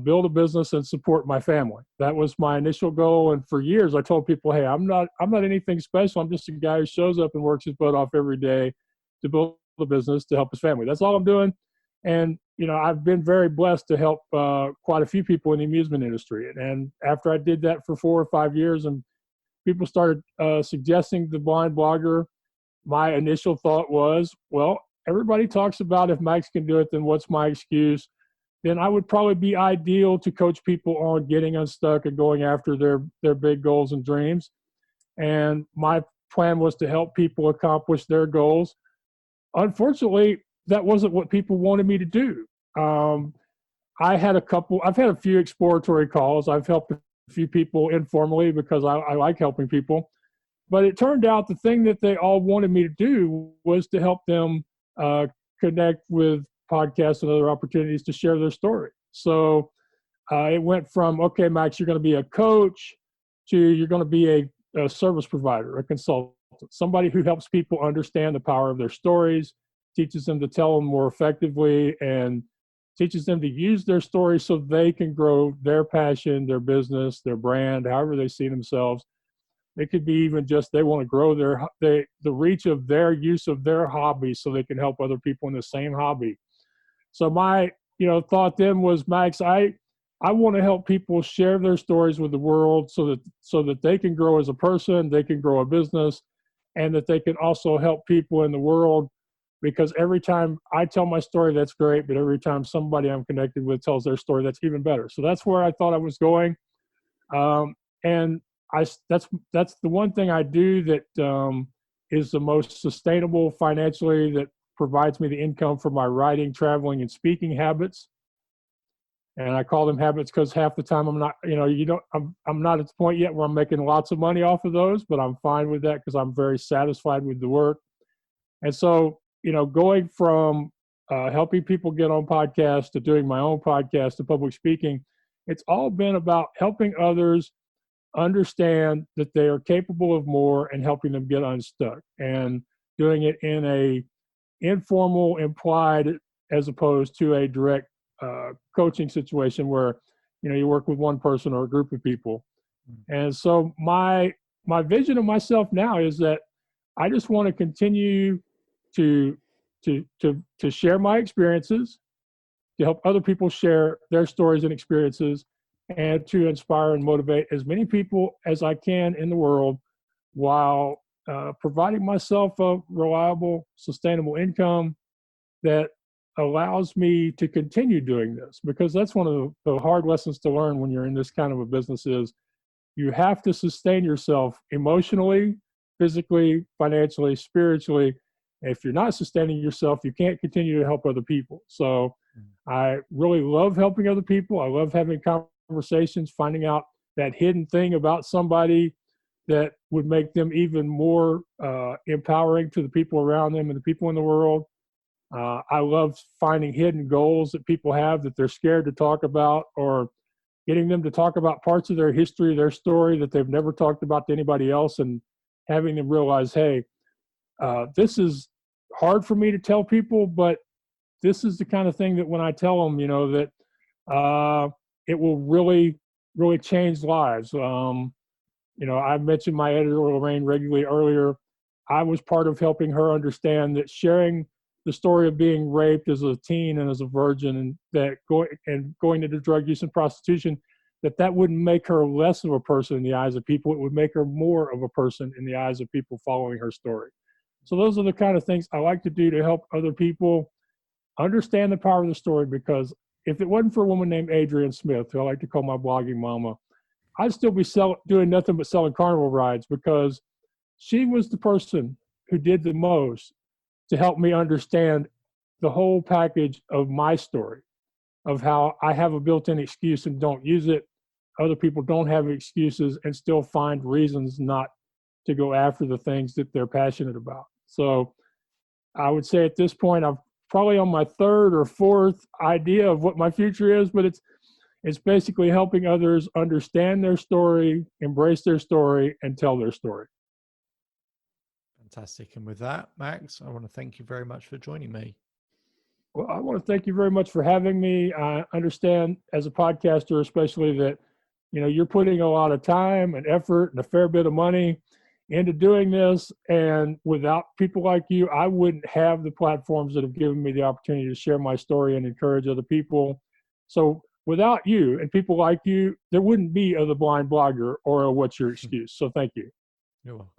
build a business and support my family. That was my initial goal. And for years, I told people, hey, I'm not anything special. I'm just a guy who shows up and works his butt off every day to build a business to help his family. That's all I'm doing. And, I've been very blessed to help quite a few people in the amusement industry. And after I did that for 4 or 5 years and people started suggesting the blind blogger, my initial thought was, well, everybody talks about if Max can do it, then what's my excuse? Then I would probably be ideal to coach people on getting unstuck and going after their big goals and dreams. And my plan was to help people accomplish their goals. Unfortunately, that wasn't what people wanted me to do. I've had a few exploratory calls. I've helped a few people informally because I like helping people. But it turned out the thing that they all wanted me to do was to help them connect with podcasts and other opportunities to share their story. So it went from, okay, Max, you're going to be a coach, to you're going to be a service provider, a consultant, somebody who helps people understand the power of their stories, teaches them to tell them more effectively, and teaches them to use their story so they can grow their passion, their business, their brand, however they see themselves. It could be even just they want to grow the reach of their use of their hobby so they can help other people in the same hobby. So my thought then was, Max, I want to help people share their stories with the world so that they can grow as a person, they can grow a business, and that they can also help people in the world. Because every time I tell my story, that's great, but every time somebody I'm connected with tells their story, that's even better. So that's where I thought I was going, and that's the one thing I do that is the most sustainable financially, that provides me the income for my writing, traveling, and speaking habits. And I call them habits because half the time I'm not, I'm not at the point yet where I'm making lots of money off of those, but I'm fine with that because I'm very satisfied with the work. And so, going from helping people get on podcasts to doing my own podcast to public speaking, it's all been about helping others understand that they are capable of more and helping them get unstuck, and doing it in a informal, implied, as opposed to a direct coaching situation where you work with one person or a group of people. And so my vision of myself now is that I just want to continue to share my experiences, to help other people share their stories and experiences, and to inspire and motivate as many people as I can in the world, while providing myself a reliable, sustainable income that allows me to continue doing this. Because that's one of the hard lessons to learn when you're in this kind of a business is you have to sustain yourself emotionally, physically, financially, spiritually. If you're not sustaining yourself, you can't continue to help other people. So I really love helping other people. I love having conversations, finding out that hidden thing about somebody that would make them even more empowering to the people around them and the people in the world. I love finding hidden goals that people have that they're scared to talk about, or getting them to talk about parts of their history, their story that they've never talked about to anybody else, and having them realize, hey, this is hard for me to tell people, but this is the kind of thing that when I tell them, that it will really, really change lives. I mentioned my editor, Lorraine, regularly earlier. I was part of helping her understand that sharing the story of being raped as a teen and as a virgin, and that going into drug use and prostitution, that wouldn't make her less of a person in the eyes of people. It would make her more of a person in the eyes of people following her story. So those are the kind of things I like to do to help other people understand the power of the story. Because if it wasn't for a woman named Adrienne Smith, who I like to call my blogging mama, I'd still be doing nothing but selling carnival rides, because she was the person who did the most to help me understand the whole package of my story, of how I have a built-in excuse and don't use it. Other people don't have excuses and still find reasons not to go after the things that they're passionate about. So I would say at this point, I'm probably on my third or fourth idea of what my future is, but it's basically helping others understand their story, embrace their story, and tell their story. Fantastic. And with that, Max, I want to thank you very much for joining me. Well, I want to thank you very much for having me. I understand as a podcaster, especially that, you're putting a lot of time and effort and a fair bit of money into doing this. And without people like you, I wouldn't have the platforms that have given me the opportunity to share my story and encourage other people. So without you and people like you, there wouldn't be a The Blind Blogger or a What's Your Excuse. So thank you. You're welcome.